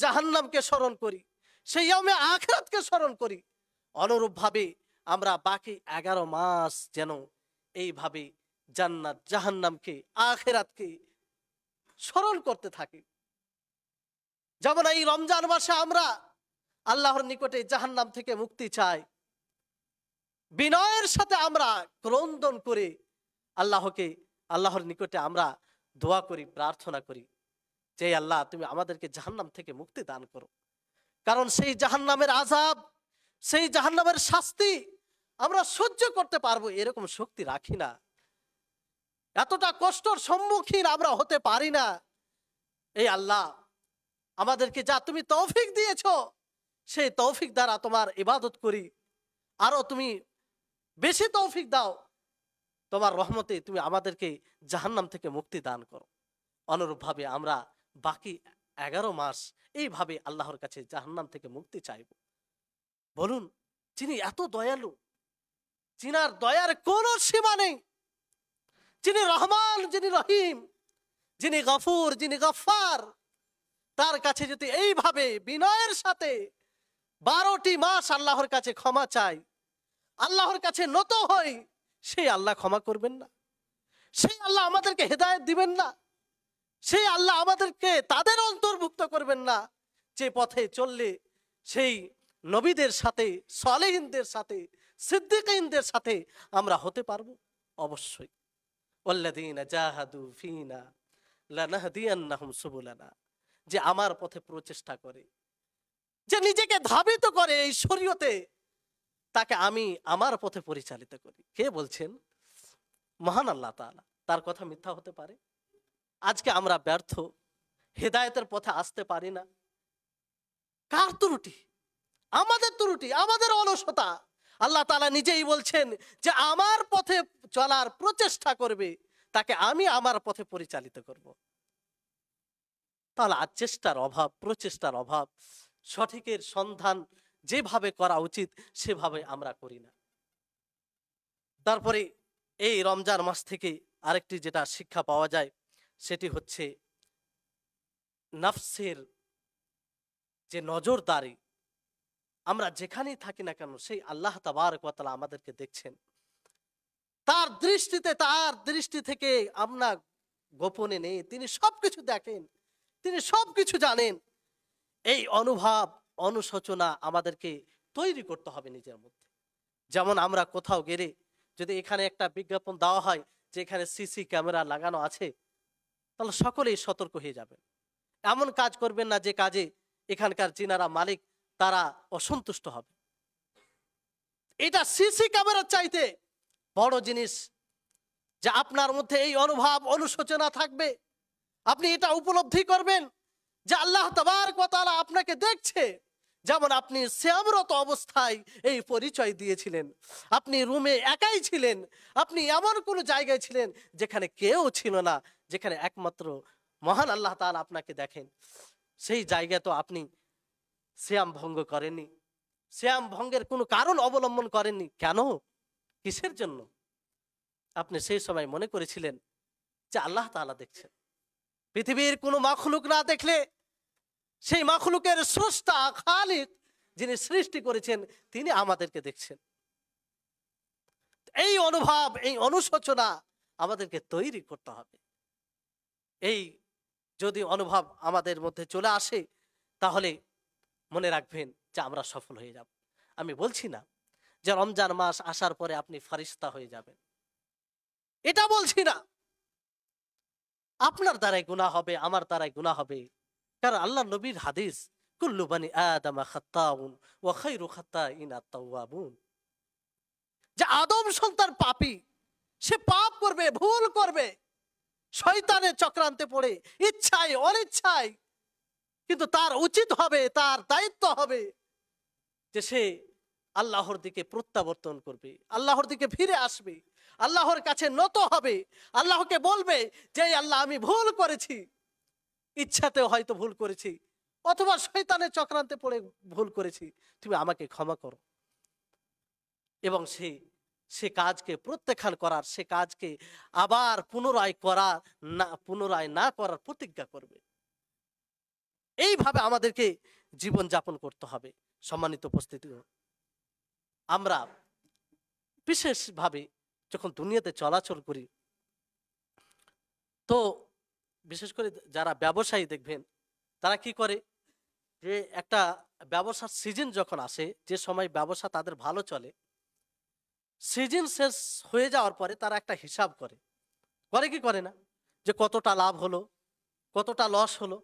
জাহান্নামকে স্মরণ করি, সেই ইয়াউমে আখিরাতকে স্মরণ করি। অনুরূপভাবে আমরা বাকি 11 মাস যেন এইভাবে জান্নাত, জাহান্নামকে, আখিরাতকে স্মরণ করতে থাকি। যেমন এই রমজান মাসে আমরা আল্লাহর নিকটে জাহান্নাম থেকে মুক্তি চাই, বিনয়ের সাথে আমরা ক্রন্দন করে আল্লাহর নিকটে আমরা দোয়া করি, প্রার্থনা করি যে আল্লাহ তুমি আমাদেরকে জাহান্নাম থেকে মুক্তি দান করো। কারণ সেই জাহান্নামের আযাব, সেই জাহান্নামের শাস্তি আমরা সহ্য করতে পারবো এরকম শক্তি রাখি না, এতটা কষ্টর সম্মুখীন আমরা হতে পারি না। এই আল্লাহ আমাদেরকে যা তুমি তৌফিক দিয়েছো, সেই তৌফিক দ্বারা তোমার ইবাদত করি, আরো তুমি বেশি তৌফিক দাও, তোমার রহমতে তুমি আমাদেরকে জাহান্নাম থেকে মুক্তি দান করো। অনুরূপভাবে আমরা বাকি 11 মাস এইভাবে আল্লাহর কাছে জাহান্নাম থেকে মুক্তি চাইব। বলুন, যিনি এত দয়ালু, যিনার দয়ার কোনো সীমা নেই, যিনি রহমান, যিনি রহিম, যিনি গফুর, যিনি গফফার, তার কাছে যদি এইভাবে বিনয়ের সাথে 12টি মাস আল্লাহর কাছে ক্ষমা চাই, আল্লাহর কাছে নত হই, সেই আল্লাহ ক্ষমা করবেন না? সেই আল্লাহ আমাদেরকে হেদায়েত দিবেন না? সেই আল্লাহ আমাদেরকে তাদের অন্তর্ভুক্ত করবেন না যে পথে চললে সেই নবীদের সাথে, সালেহিনদের সাথে, সিদ্দিকীনদের সাথে আমরা হতে পারবো? অবশ্যই। ওয়াল্লাযীনা জাহাদু ফীনা লানাহদিয়ান্নাহুম সুবুলানা, যে আমার পথে প্রচেষ্টা করে, যে নিজেকে ধাবিত করে এই শরীয়তে, তাকে আমি আমার পথে পরিচালিত করি। কে বলছেন? মহান আল্লাহ তাআলা। তার কথা মিথ্যা হতে পারে? আজকে আমরা ব্যর্থ, হেদায়েতের পথে আসতে পারি না। কার ত্রুটি? আমাদের ত্রুটি, আমাদের অলসতা। আল্লাহ তাআলা নিজেই বলছেন যে আমার পথে চলার প্রচেষ্টা করবে, তাকে আমি আমার পথে পরিচালিত করব। তাহলে আজ চেষ্টার অভাব, প্রচেষ্টার অভাব, সঠিকের সন্ধান যেভাবে করা উচিত সেভাবে আমরা করি না। তারপরে এই রমজান মাস থেকে আরেকটি যেটা শিক্ষা পাওয়া যায় সেটি হচ্ছে নফসের যে নজরদারি। আমরা যেখানেই থাকি না কেন সেই আল্লাহ তাবারক ওয়া তাআলা আমাদেরকে দেখছেন, তার দৃষ্টি থেকে আমরা গোপনে নেই, তিনি সবকিছু দেখেন, তিনি সবকিছু জানেন। এই অনুভব, অনুশোচনা আমাদেরকে তৈরি করতে হবে নিজের মধ্যে। যেমন আমরা কোথাও গেলে যদি এখানে একটা বিজ্ঞাপন দেওয়া হয় যে এখানে সিসি ক্যামেরা লাগানো আছে, তাহলে সকলেই সতর্ক হয়ে যাবেন। এমন কাজ করবেন না যে কাজে এখানকার যিনারা মালিক তারা অসন্তুষ্ট হবে। এটা সিসি ক্যামেরার চাইতে বড় জিনিস যে আপনার মধ্যে এই অনুভব, অনুশোচনা থাকবে। আপনি এটা উপলব্ধি করবেন যে আল্লাহ তাবারক ওয়া তাআলা আপনাকে দেখছে। যেমন আপনি সিয়ামরত অবস্থায় এই পরিচয় দিয়েছিলেন, আপনি রুমে একাই ছিলেন, আপনি এমন কোনো জায়গায় ছিলেন যেখানে কেউ ছিল না, যেখানে একমাত্র মহান আল্লাহ তাআলা আপনাকে দেখেন। সেই জায়গায় তো আপনি সিয়াম ভঙ্গ করেননি, সিয়াম ভঙ্গের কোনো কারণ অবলম্বন করেননি। কেন? কিসের জন্য? আপনি সেই সময় মনে করেছিলেন যে আল্লাহ তাআলা দেখছেন। পৃথিবীর কোনো মাখলুক না দেখলে সেই মাখলুকের স্রষ্টা খালিক যিনি সৃষ্টি করেছেন তিনি আমাদেরকে দেখছেন। এই অনুভব, এই অনুশোচনা আমাদেরকে তৈরি করতে হবে। এই যদি অনুভব আমাদের মধ্যে চলে আসে তাহলে মনে রাখবেন যে আমরা সফল হয়ে যাব। আমি বলছি না যে রমজান মাস আসার পরে আপনি ফারিস্তা হয়ে যাবেন, এটা বলছি না। আপনার দ্বারাই গুনাহ হবে, আমার দ্বারাই গুনাহ হবে। কারণ আল্লাহ নবীর হাদিস, কুল্লু বানি আদম খাত্তাউন ওয়া খায়রু খাত্তাইন আত-তাওয়াবুন, যে আদম সন্তান পাপী, সে পাপ করবে, ভুল করবে, শয়তানের চক্রান্তে পড়ে, ইচ্ছায় অনিচ্ছায়। কিন্তু তার উচিত হবে, তার দায়িত্ব হবে যে সে আল্লাহর দিকে প্রত্যাবর্তন করবে, আল্লাহর দিকে ফিরে আসবে, আল্লাহর কাছে নত হবে, আল্লাহকে বলবে যে আল্লাহ আমি ভুল করেছি, ইচ্ছাতেও হয়তো ভুল করেছি, অথবা শয়তানের চক্রান্তে পড়ে ভুল করেছি, তুমি আমাকে ক্ষমা করো। এবং সে কাজকে প্রত্যাখ্যান করার, সে কাজকে আবার পুনরায় না করার প্রতিজ্ঞা করবে। এইভাবে আমাদেরকে জীবন যাপন করতে হবে। সম্মানিত উপস্থিতি, আমরা বিশেষভাবে যখন দুনিয়াতে চলাচল করি, তো বিশেষ করে যারা ব্যবসায়ী দেখবেন তারা কি করে, যে একটা ব্যবসার সিজন যখন আসে, যে সময় ব্যবসা তাদের ভালো চলে, সিজন শেষ হয়ে যাওয়ার পরে তারা একটা হিসাব করে, করে কি করে না, যে কতটা লাভ হলো, কতটা লস হলো।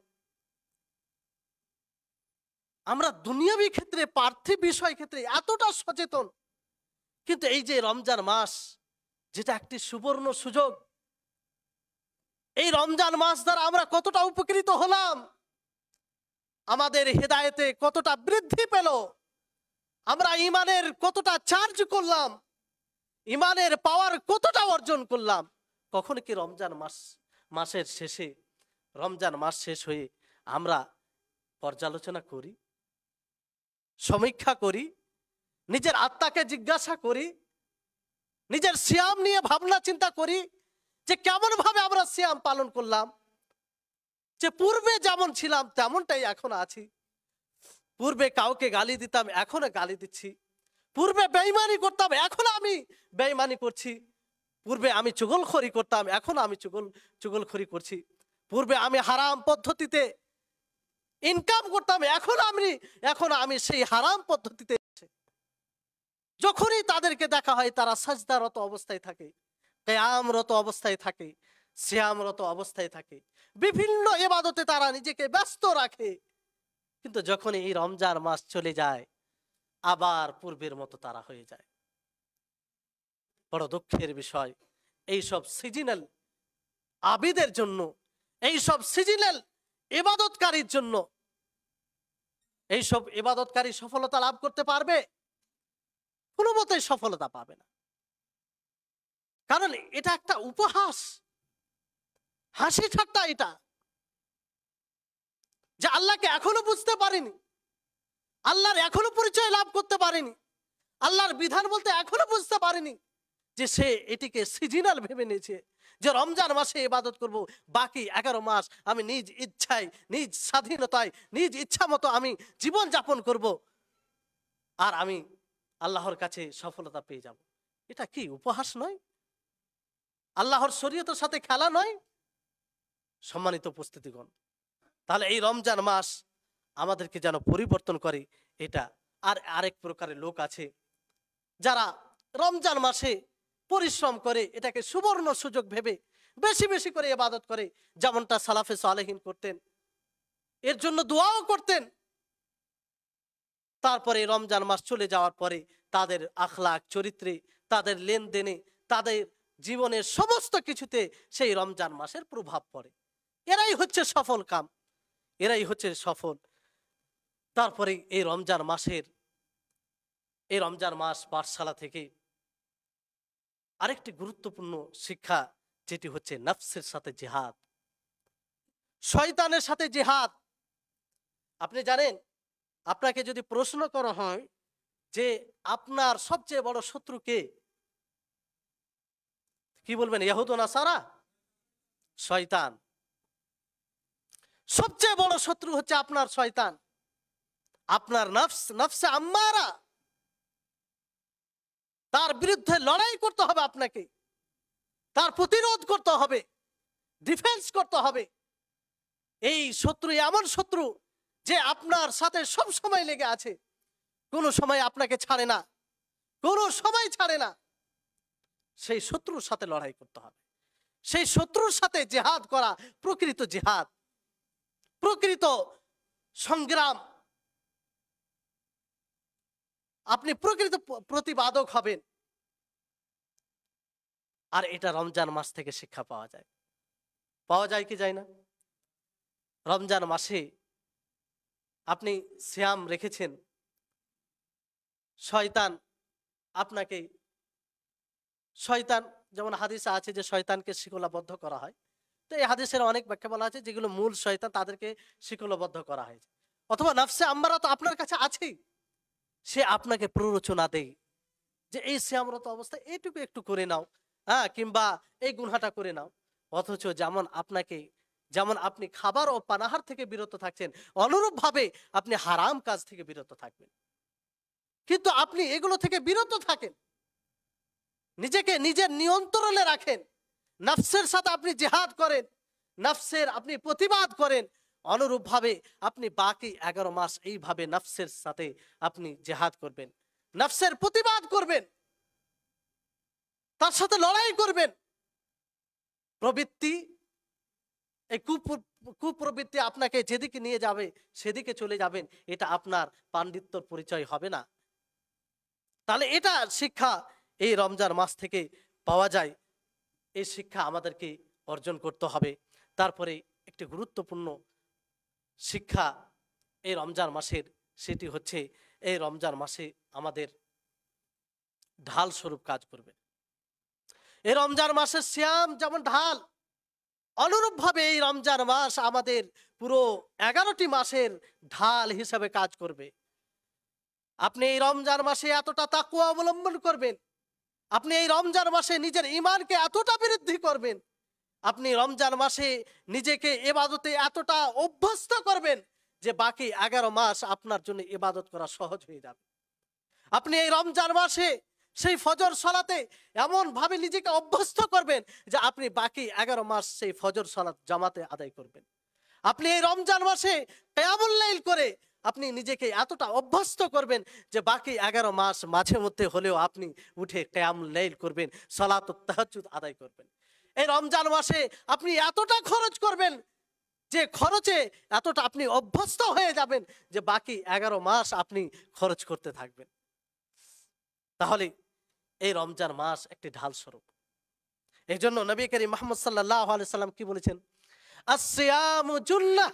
আমরা দুনিয়াবী ক্ষেত্রে, পার্থিব বিষয় ক্ষেত্রে এতটা সচেতন, কিন্তু এই যে রমজান মাস, যেটা একটি সুবর্ণ সুযোগ, এই রমজান মাস দ্বারা আমরা কতটা উপকৃত হলাম, আমাদের হেদায়েতে কতটা বৃদ্ধি পেল, আমরা ইমানের কতটা চার্জ করলাম, ইমানের পাওয়ার কতটা অর্জন করলাম। কখন কি মাসের শেষে, রমজান মাস শেষ হয়ে আমরা পর্যালোচনা করি, সমীক্ষা করি, নিজের আত্মাকে জিজ্ঞাসা করি, নিজের সিয়াম নিয়ে ভাবনা চিন্তা করি যে কেমন ভাবে আমরা সিয়াম পালন করলাম, যে পূর্বে যেমন ছিলাম তেমনটাই এখন আছি, পূর্বে কাউকে গালি দিতাম এখনো গালি দিচ্ছি, পূর্বে বেঈমানি করতাম এখন আমি বেঈমানি করছি, পূর্বে আমি চুগলখড়ি করতাম এখন আমি চুগলখড়ি করছি, পূর্বে আমি হারাম পদ্ধতিতে ইনকাম করতাম এখন আমি সেই হারাম পদ্ধতিতে। যখনই তাদেরকে দেখা হয় তারা সাজদারত অবস্থায় থাকে, কিয়ামরত অবস্থায় থাকে, সিয়ামরত অবস্থায় থাকে, বিভিন্ন ইবাদতে তারা নিজেকে ব্যস্ত রাখে। কিন্তু যখন এই রমজান মাস চলে যায় আবার পূর্বের মতো তারা হয়ে যায়। বড় দুঃখের বিষয়, এই সব সিজনাল আবিদের জন্য, এই সব সিজনাল ইবাদতকারীর জন্য, এই সব ইবাদতকারী সফলতা লাভ করতে পারবে? কোনো মতেই সফলতা পাবে না। কারণ এটা একটা উপহাস, হাসি ঠাট্টা, এটা যে আল্লাহকে এখনো বুঝতে পারেনি, আল্লাহর এখনো পরিচয় লাভ করতে পারেনি, আল্লাহর বিধান বলতে এখনো বুঝতে পারেনি, যে সে এটিকে সিজনাল ভেবে নিয়েছে, যে রমজান মাসে ইবাদত করব, বাকি 11 মাস আমি নিজ ইচ্ছায়, নিজ স্বাধীনতায়, নিজ ইচ্ছা মতো আমি জীবন যাপন করব, আর আমি আল্লাহর কাছে সফলতা পেয়ে যাব। এটা কি উপহাস নয়? আল্লাহর শরীয়তের সাথে খেলা নয়? সম্মানিত উপস্থিতিগণ, তাহলে এই রমজান মাস আমাদেরকে যেন পরিবর্তন করে এটা। আর আরেক প্রকারের লোক আছে যারা রমজান মাসে পরিশ্রম করে, এটাকে সুবর্ণ সুযোগ ভেবে বেশি বেশি করে ইবাদত করে, যেমনটা সালাফে সালেহিন করতেন, এর জন্য দোয়াও করতেন। তারপরে রমজান মাস চলে যাওয়ার পরে তাদের আখলাক, চরিত্রে, তাদের লেনদেনে, তাদের জীবনের সমস্ত কিছুতে সেই রমজান মাসের প্রভাব পড়ে। এরাই হচ্ছে সফল কাম, এরাই হচ্ছে সফল। তারপরে এই রমজান মাস পাঠশালা থেকে আরেকটি গুরুত্বপূর্ণ শিক্ষা, যেটি হচ্ছে নফসের সাথে জিহাদ, শয়তানের সাথে জিহাদ। আপনি জানেন আপনাকে যদি প্রশ্ন করা হয় যে আপনার সবচেয়ে বড় শত্রু কে, কি বলবেন? ইহুদ ও নাসারা? শয়তান। সবচেয়ে বড় শত্রু হচ্ছে আপনার শয়তান, আপনার নফস, নফসে আম্মারা। তার বিরুদ্ধে লড়াই করতে হবে আপনাকে, তার প্রতিরোধ করতে হবে, ডিফেন্স করতে হবে। এই শত্রু এমন শত্রু যে আপনার সাথে সব সময় লেগে আছে, কোনো সময় আপনাকে ছাড়ে না, কোনো সময় ছাড়ে না। সেই শত্রুর সাথে লড়াই করতে হবে, সেই শত্রুর সাথে জিহাদ করা প্রকৃত জিহাদ, প্রকৃত সংগ্রাম। আপনি প্রকৃত প্রতিবাদক হবেন। আর এটা রমজান মাস থেকে শিক্ষা পাওয়া যায়। পাওয়া যায় কি যায় না? রমজান মাসে আপনি সিয়াম রেখেছেন, শয়তান আপনাকে, শয়তান যেমন হাদিসে আছে যে শয়তানকে শিকলাবদ্ধ করা হয়, তো এই হাদিসের অনেক ব্যাখ্যা বলা আছে যেগুলো মূল শয়তান তাদেরকে শিকলাবদ্ধ করা হয়েছে। অথবা নফসে আম্মারা তো আপনার কাছে আছেই, সে আপনাকে প্ররোচনা দেয় যে এই সিয়ামরত অবস্থায় এইটুকু একটু করে নাও, হ্যাঁ, কিংবা এই গুনহাটা করে নাও। অথচ যেমন আপনি খাবার ও পানাহার থেকে বিরত থাকছেন, অনুরূপ ভাবে আপনি হারাম কাজ থেকে বিরত থাকবেন। কিন্তু আপনি এগুলো থেকে বিরত থাকেন, নিজেকে নিজের নিয়ন্ত্রণে রাখেন, নফসের সাথে আপনি জিহাদ করেন, নফসের আপনি প্রতিবাদ করেন। অনুরূপ ভাবে আপনি বাকি 11 মাস এইভাবে নফসের সাথে আপনি জিহাদ করবেন, নফসের প্রতিবাদ করবেন, তার সাথে লড়াই করবেন। প্রবৃত্তি, এই কুপ্রবৃত্তি আপনাকে যেদিকে নিয়ে যাবে সেদিকে চলে যাবেন, এটা আপনার পাণ্ডিত্যর পরিচয় হবে না। তাহলে এটা শিক্ষা এই রমজান মাস থেকে পাওয়া যায়, এই শিক্ষা আমাদেরকে অর্জন করতে হবে। তারপরে একটি গুরুত্বপূর্ণ শিক্ষা এই রমজান মাসের, সেটি হচ্ছে এই রমজান মাসে আমাদের ঢাল স্বরূপ কাজ করবে। এই রমজান মাসের সিয়াম যেমন ঢাল, অনুরূপ ভাবে এই রমজান মাস আমাদের পুরো 11টি মাসের ঢাল হিসাবে কাজ করবে। আপনি এই রমজান মাসে এতটা তাকওয়া অবলম্বন করবেন, আপনি এই রমজান মাসে নিজের ঈমানকে এতটা বৃদ্ধি করবেন, আপনি রমজান মাসে নিজেকে ইবাদতে এতটা অভ্যস্ত করবেন যে বাকি 11 মাস আপনার জন্য ইবাদত করা সহজ হয়ে যাবে। আপনি এই রমজান মাসে সেই ফজর সালাতে এমন ভাবে নিজেকে অভ্যস্ত করবেন যে আপনি বাকি 11 মাস সেই ফজর সালাত জামাতে আদায় করবেন। আপনি এই রমজান মাসে কিয়ামুল লাইল করে আপনি নিজেকে এতটা অভ্যস্ত করবেন যে বাকি 11 মাস মাঝে মধ্যে হলেও আপনি উঠে কিয়ামুল লাইল করবেন, সালাতুত তাহাজ্জুদ আদায় করবেন। এই রমজান মাসে আপনি এতটা খরচ করবেন যে খরচে এতটা আপনি অভ্যস্ত হয়ে যাবেন যে বাকি 11 মাস আপনি খরচ করতে থাকবেন। তাহলে এই রমজান মাস একটি ঢাল স্বরূপ। এই জন্য নবী করিম মুহাম্মদ সাল্লাল্লাহু আলাইহি সাল্লাম কি বলেছেন? আসসিয়ামু জুন্নাহ,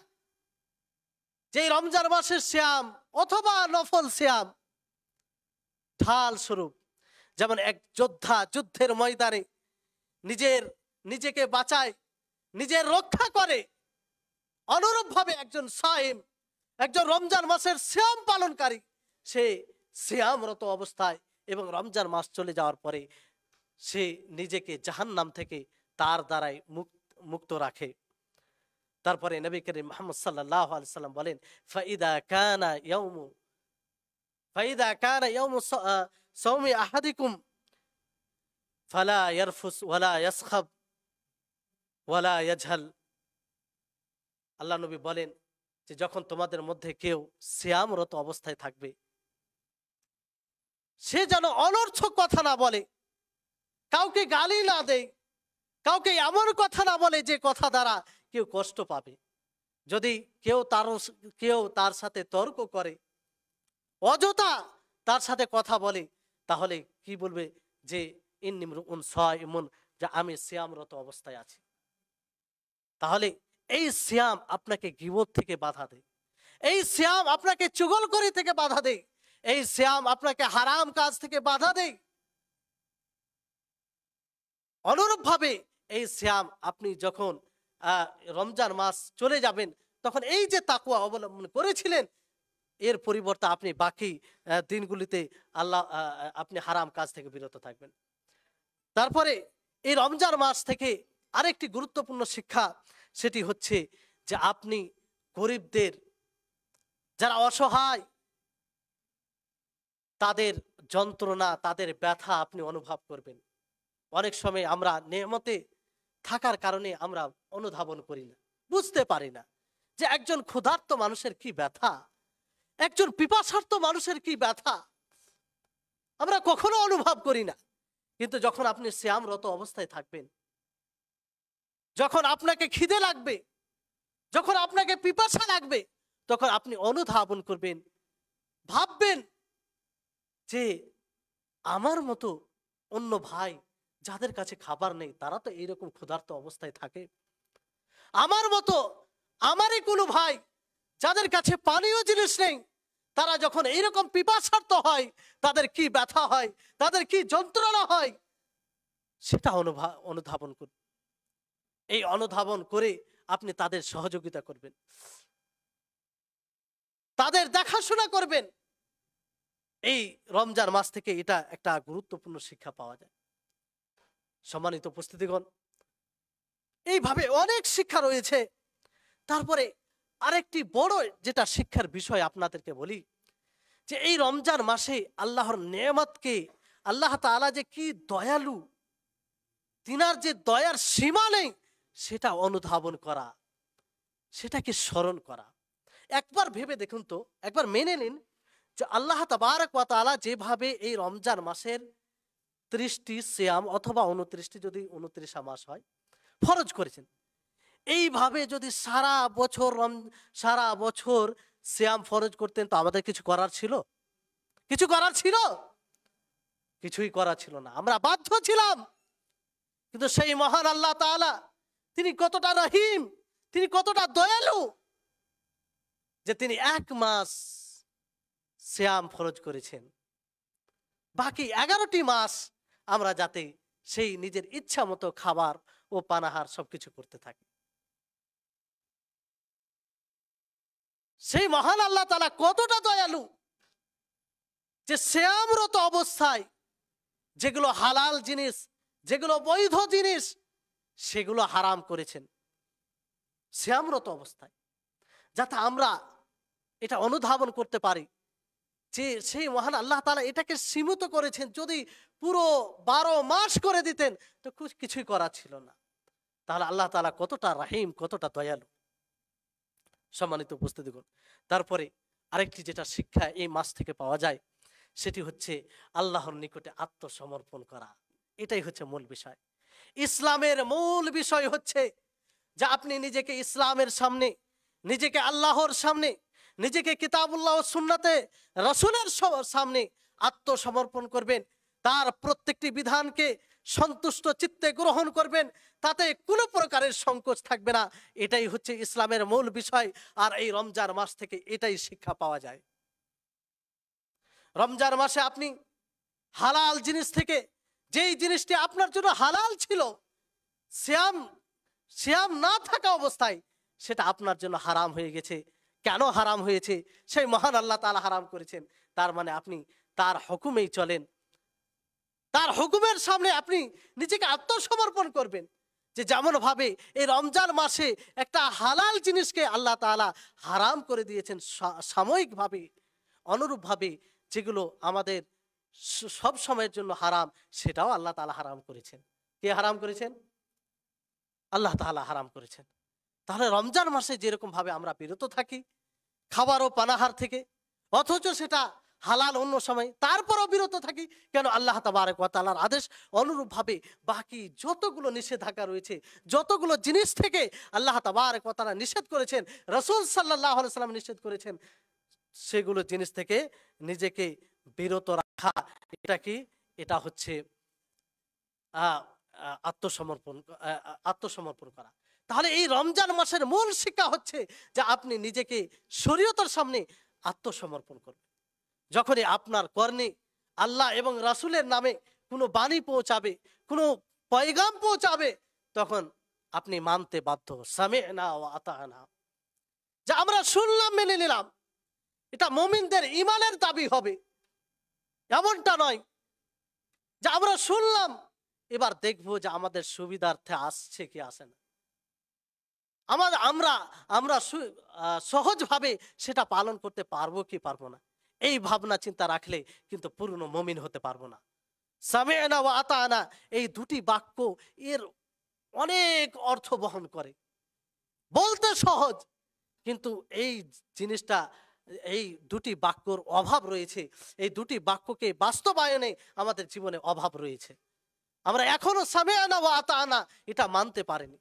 যে রমজান মাসের সিয়াম অথবা নফল সিয়াম ঢাল স্বরূপ। যেমন এক যোদ্ধা যুদ্ধের ময়দানে নিজেকে বাঁচায়, নিজের রক্ষা করে, অনুরূপ ভাবে একজন সাইম, একজন রমজান মাসের সিয়াম পালনকারী, সে সিয়ামরত অবস্থায় এবং রমজান মাস চলে যাওয়ার পরে সে নিজেকে জাহান্নাম থেকে তার দ্বারাই মুক্ত রাখে। তারপরে নবী করিম মুহাম্মদ সাল্লাল্লাহু আলাইহি সাল্লাম বলেন, ফাইদা কানা ইয়াউমু সাওমি আহাদিকুম ফালা ইয়ারফুস ওয়ালা ইয়াসখাব ওয়ালা ইয়াজহাল। আল্লাহ নবী বলেন যে যখন তোমাদের মধ্যে কেউ সিয়ামরত অবস্থায় থাকবে, সে যেন অনর্থক কথা না বলে, কাউকে গালি না দেয়, কাউকে এমন কথা না বলে যে কথা দ্বারা কেউ কষ্ট পাবে। যদি কেউ তার সাথে তর্ক করে, অযথা তার সাথে কথা বলে, তাহলে কি বলবে? যে ইন্নিমরুন সাইমুন, যে আমি সিয়ামরত অবস্থায় আছি। তাহলে এই সিয়াম আপনাকে গীবত থেকে বাধা দেয়, এই সিয়াম আপনাকে চুগলখড়ি থেকে বাধা দেয়, এই সিয়াম আপনাকে হারাম কাজ থেকে বাধা দেয়। অনুরূপ ভাবে এই সিয়াম আপনি যখন রমজান মাস চলে যাবেন, তখন এই যে তাকওয়া অবলম্বন করেছিলেন, এর পরিবর্তে আপনি বাকি দিনগুলিতে আল্লাহ আপনি হারাম কাজ থেকে বিরত থাকবেন। তারপরে এই রমজান মাস থেকে আরেকটি গুরুত্বপূর্ণ শিক্ষা, সেটি হচ্ছে যে আপনি গরিবদের, যারা অসহায়, তাদের যন্ত্রণা, তাদের ব্যথা আপনি অনুভব করবেন। অনেক সময় আমরা নেয়ামতে থাকার কারণে আমরা অনুধাবন করি না, বুঝতে পারি না যে একজন ক্ষুধার্ত মানুষের কি ব্যথা, একজন পিপাসার্ত মানুষের কি ব্যথা, আমরা কখনো অনুভব করি না। কিন্তু যখন আপনি সিয়ামরত অবস্থায় থাকবেন, যখন আপনাকে খিদে লাগবে, যখন আপনাকে পিপাসা লাগবে, তখন আপনি অনুধাবন করবেন, ভাববেন যে আমার মতো অন্য ভাই যাদের কাছে খাবার নেই, তারা তো এইরকম ক্ষুধার্ত অবস্থায় থাকে। আমার মতো আমারই কোনো ভাই যাদের কাছে পানীয় জিনিস নেই, তারা যখন এইরকম পিপাসার্ত হয়, তাদের কি ব্যথা হয়, তাদের কি যন্ত্রণা হয়, সেটা অনুধাবন করুন। এই অনুধাবন করে আপনি তাদের সহযোগিতা করবেন, তাদের দেখাশোনা করবেন। এই রমজান মাস থেকে এটা একটা গুরুত্বপূর্ণ শিক্ষা পাওয়া যায়। সম্মানিত উপস্থিতিগণ, এইভাবে অনেক শিক্ষা রয়েছে। তারপরে আরেকটি বড় যেটা শিক্ষার বিষয় আপনাদেরকে বলি, যে এই রমজান মাসে আল্লাহর নেয়ামতকে, আল্লাহ তাআলা যে কি দয়ালু, তিনার যে দয়ার সীমা নেই, সেটা অনুধাবন করা, সেটাকে স্মরণ করা। একবার ভেবে দেখুন তো, একবার মেনে নিন যে আল্লাহ তাবারক ওয়া তাআলা যেভাবে এই রমজান মাসের 30টি সিয়াম অথবা 29টি, যদি 29 মাস হয়, ফরজ করেছেন, এইভাবে যদি সারা বছর সিয়াম ফরজ করতেন, তো আমাদের কিছু করার ছিল? কিছু করার ছিল? কিছুই করার ছিল না, আমরা বাধ্য ছিলাম। কিন্তু সেই মহান আল্লাহ তাআলা, তিনি কতটা রহিম, তিনি কতটা দয়ালু, যে তিনি 1 মাস সিয়াম ফরজ করেছেন, বাকি 11টি মাস আমরা যাতে সেই নিজের ইচ্ছা মতো খাবার ও পানাহার সবকিছু করতে থাকি। সেই মহান আল্লাহ তাআলা কতটা দয়ালু, যে সিয়ামরত অবস্থায় যেগুলো হালাল জিনিস, যেগুলো বৈধ জিনিস, সেগুলো হারাম করেছেন সিয়ামরত অবস্থায়, যাতে আমরা এটা অনুধাবন করতে পারি যে সেই মহান আল্লাহ তাআলা এটাকে সীমিত করেছেন। যদি পুরো 12 মাস করে দিতেন তো কিছুই করার ছিল না। তাহলে আল্লাহ তাআলা কতটা রহিম, কতটা দয়ালু। সম্মানিত উপস্থিতিগণ, তারপরে আরেকটি যেটা শিক্ষা এই মাস থেকে পাওয়া যায়, সেটি হচ্ছে আল্লাহর নিকটে আত্মসমর্পণ করা। এটাই হচ্ছে মূল বিষয়। ইসলামের মূল বিষয় হচ্ছে যে আপনি নিজেকে ইসলামের সামনে, নিজেকে আল্লাহর সামনে, নিজেকে কিতাবুল্লাহ ও সুন্নাতে রাসূলের সামনে আত্মসমর্পণ করবেন। তার প্রত্যেকটি বিধানকে সন্তুষ্ট চিত্তে গ্রহণ করবেন, তাতে কোনো প্রকারের সংকোচ থাকবে না। এটাই হচ্ছে ইসলামের মূল বিষয়। আর এই রমজান মাস থেকে এটাই শিক্ষা পাওয়া যায়। রমজান মাসে আপনি হালাল জিনিস থেকে, যেই জিনিসটি আপনার জন্য হালাল ছিল, সিয়াম না থাকা অবস্থায় সেটা আপনার জন্য হারাম হয়ে গেছে। কেন হারাম হয়েছে? সেই মহান আল্লাহ তাআলা হারাম করেছেন। তার মানে আপনি তার হুকুমেই চলেন, তার হুকুমের সামনে আপনি নিজেকে আত্মসমর্পণ করবেন। যে যেমন ভাবে এই রমজান মাসে একটা হালাল জিনিসকে আল্লাহ তাআলা হারাম করে দিয়েছেন সাময়িকভাবে, অনুরূপভাবে যেগুলো আমাদের সব সময়ের জন্য হারাম, সেটাও আল্লাহ তাআলা হারাম করেছেন। কে হারাম করেছেন? আল্লাহ তাআলা হারাম করেছেন। তাহলে রমজান মাসে যেরকম ভাবে আমরা বিরত থাকি খাবার ও পানাহার থেকে, অথচ সেটা হালাল অন্য সময়, তারপরও বিরত থাকি কেন? আল্লাহ তাবারক ওয়া তাআলার আদেশ অনুরূপভাবে বাকি যতগুলো নিষেধাজ্ঞা রয়েছে, যতগুলো জিনিস থেকে আল্লাহ তাবারক ওয়া তাআলা নিষেধ করেছেন, রাসূল সাল্লাল্লাহু আলাইহি ওয়াসাল্লাম নিষেধ করেছেন, সেগুলো জিনিস থেকে নিজেকে বিরত রাখা, এটা কি? এটা হচ্ছে আত্মসমর্পণ করা। তাহলে এই রমজান মাসের মূল শিক্ষা হচ্ছে যে আপনি নিজেকে শরীয়তের সামনে আত্মসমর্পণ করবেন। যখনই আপনার কর্ণে আল্লাহ এবং রাসূলের নামে কোনো বাণী পৌঁছাবে, কোনো পয়গাম পৌঁছাবে, তখন আপনি মানতে বাধ্য। সামি'না ওয়া আতা'না, যে আমরা শুনলাম, মেনে নিলাম। এটা মুমিনদের ঈমানের দাবি হবে। এমনটা নয় যে আমরা শুনলাম এবার দেখবো যে আমাদের সুবিধার্থে আসছে কি আসে না। আমাদের আমরা আমরা সহজভাবে সেটা পালন করতে পারবো কি পারবো না, এই ভাবনা চিন্তা রাখলে কিন্তু পূর্ণ মুমিন হতে পারবো না। সামি'না ওয়া আতা'না, এই দুটি বাক্য এর অনেক অর্থ বহন করে। বলতে সহজ, কিন্তু এই জিনিসটা, এই দুটি বাক্যর অভাব রয়েছে। এই দুটি বাক্যকে বাস্তবায়নে আমাদের জীবনে অভাব রয়েছে। আমরা এখনো সামি'না ওয়া আতা'না এটা মানতে পারিনি।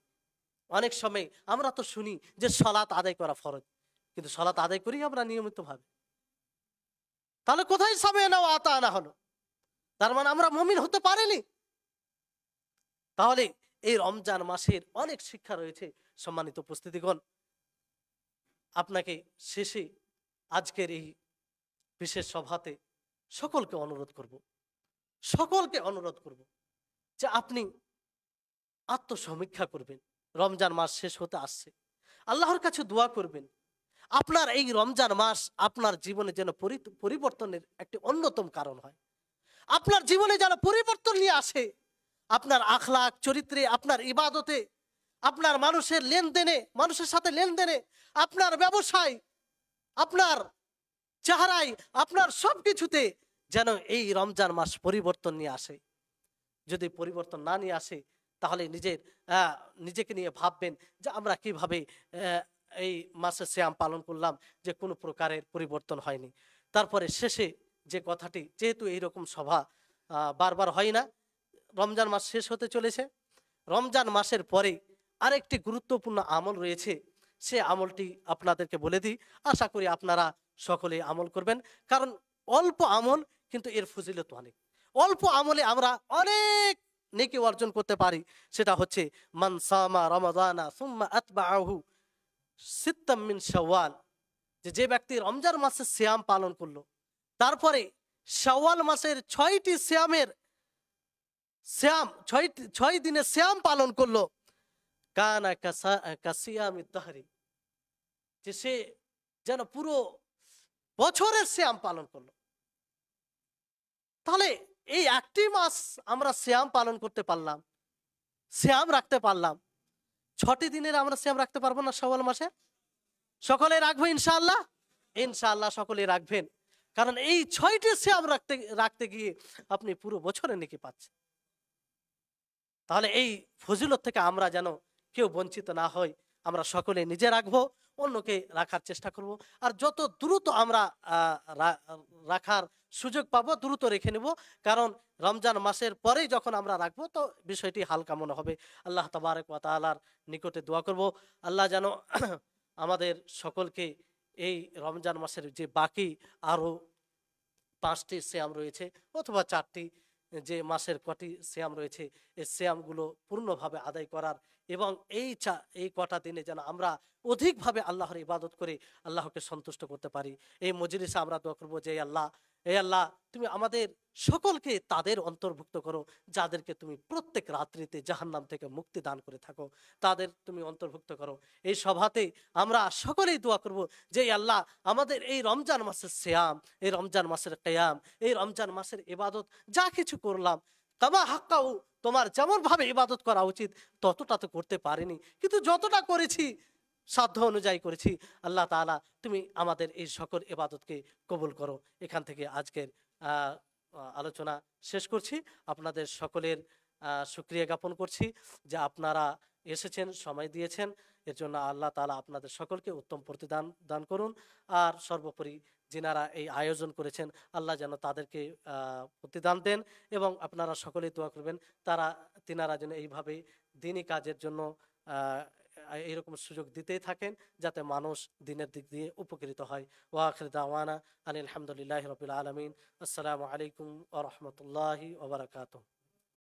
অনেক সময় আমরা তো শুনি যে সালাত আদায় করা ফরজ, কিন্তু সালাত আদায় করি আমরা নিয়মিতভাবে। তাহলে কোথায় সামি'না ওয়া আতা'না হলো? তার মানে আমরা মুমিন হতে পারিনি। তাহলে এই রমজান মাসের অনেক শিক্ষা রয়েছে। সম্মানিত উপস্থিতিগণ, আপনাকে শেষে আজকের এই বিশেষ সভাতে সকলকে অনুরোধ করব যে আপনি আত্মসমীক্ষা করবেন। রমজান মাস শেষ হতে আসছে, আল্লাহর কাছে দোয়া করবেন আপনার এই রমজান মাস আপনার জীবনে যেন পরিবর্তনের একটি অন্যতম কারণ হয়। আপনার জীবনে যেন পরিবর্তন নিয়ে আসে, আপনার আখলাক চরিত্রে, আপনার ইবাদতে, আপনার মানুষের সাথে লেনদেনে, আপনার ব্যবসায়, আপনার চেহারায়, আপনার সবকিছুতে যেন এই রমজান মাস পরিবর্তন নিয়ে আসে। যদি পরিবর্তন না নিয়ে আসে তাহলে নিজেকে নিয়ে ভাববেন যে আমরা কিভাবে এই মাসে সিয়াম পালন করলাম, যে কোনো প্রকারের পরিবর্তন হয়নি। তারপরে শেষে যে কথাটি, যেহেতু এইরকম সভা বারবার হয় না, রমজান মাস শেষ হতে চলেছে, রমজান মাসের পরে আরেকটি গুরুত্বপূর্ণ আমল রয়েছে, সে আমলটি আপনাদেরকে বলে দিই। আশা করি আপনারা সকলে আমল করবেন, কারণ অল্প আমল কিন্তু এর ফজিলত অনেক। অল্প আমলে আমরা অনেক নেকি অর্জন করতে পারি। সেটা হচ্ছে মান সামা রমাদানা সুম্মা আতবাআহু সিত্তাম মিন শাওয়াল, যে ব্যক্তি রমজান মাসে সিয়াম পালন করলো, তারপরে শাওয়াল মাসের 6টি ছয় দিনের সিয়াম পালন করলো, কানা কাসিয়ামিদ দাহরি, যে সে যেন পুরো বছরের সিয়াম পালন করলো। তাহলে এই একটি মাস আমরা সিয়াম পালন করতে পারলাম, সিয়াম রাখতে পারলাম। 6টি দিনের আমরা সিয়াম রাখতে পারবো না শাওয়াল মাসে? সকলে রাখবো ইনশাআল্লাহ? ইনশাআল্লাহ সকলে রাখবেন, কারণ এই 6টি সিয়াম রাখতে গিয়ে আপনি পুরো বছরে নেকি পাচ্ছেন। তাহলে এই ফজিলত থেকে আমরা যেন কেউ বঞ্চিত না হই, আমরা সকলে নিজে রাখবো, অন্যকে রাখার চেষ্টা করব। আর যত দ্রুত আমরা রাখার সুযোগ পাবো দ্রুত রেখে নেব, কারণ রমজান মাসের পরেই যখন আমরা রাখবো তো বিষয়টি হালকা মনে হবে। আল্লাহ তাবারক ওয়া তাআলার নিকটে দোয়া করব, আল্লাহ যেন আমাদের সকলকে এই রমজান মাসের যে বাকি আরো 5টি সিয়াম রয়েছে অথবা 4টি, যে মাসের কটি সিয়াম রয়েছে, এই সিয়ামগুলো পূর্ণভাবে আদায় করার, এবং এই কটা দিনে যেন আমরা অধিকভাবে আল্লাহর ইবাদত করে আল্লাহকে সন্তুষ্ট করতে পারি। এই মজলিসে আমরা দোয়া করবো যে আল্লাহ তুমি আমাদের সকলকে তাদের অন্তর্ভুক্ত করো যাদেরকে তুমি প্রত্যেক রাত্রিতে জাহান্নাম থেকে মুক্তি দান করে থাকো, তাদের তুমি অন্তর্ভুক্ত করো। এই সভাতে আমরা সকলেই দোয়া করব যে আল্লাহ আমাদের এই রমজান মাসের সিয়াম, এই রমজান মাসের কিয়াম, এই রমজান মাসের ইবাদত যা কিছু করলাম, কামা হাক্কাউ, তোমার যেমন ভাবে ইবাদত করা উচিত ততটা তো করতে পারিনি, কিন্তু যতটা করেছি সাধ্য অনুযায়ী করেছি। আল্লাহ তাআলা তুমি আমাদের এই সকল ইবাদতকে কবুল করো। এখান থেকে আজকের আলোচনা শেষ করছি। আপনাদের সকলের শুকরিয়া জ্ঞাপন করছি যে আপনারা এসেছেন, সময় দিয়েছেন, এর জন্য আল্লাহ তাআলা আপনাদের সকলকে উত্তম প্রতিদান দান করুন। আর সর্বোপরি যিনারা এই আয়োজন করেছেন আল্লাহ যেন তাদেরকে প্রতিদান দেন, এবং আপনারা সকলেই দোয়া করবেন তিনারা যেন এইভাবে দিনী কাজের জন্য এইরকম সুযোগ দিতেই থাকেন, যাতে মানুষ দিনের দিক দিয়ে উপকৃত হয়। ওয়া আখির দাওয়ানা আনিল হামদুলিল্লাহি রাব্বিল আলামিন। আসসালামু আলাইকুম ওয়া রাহমাতুল্লাহি ওয়া বারাকাতুহু।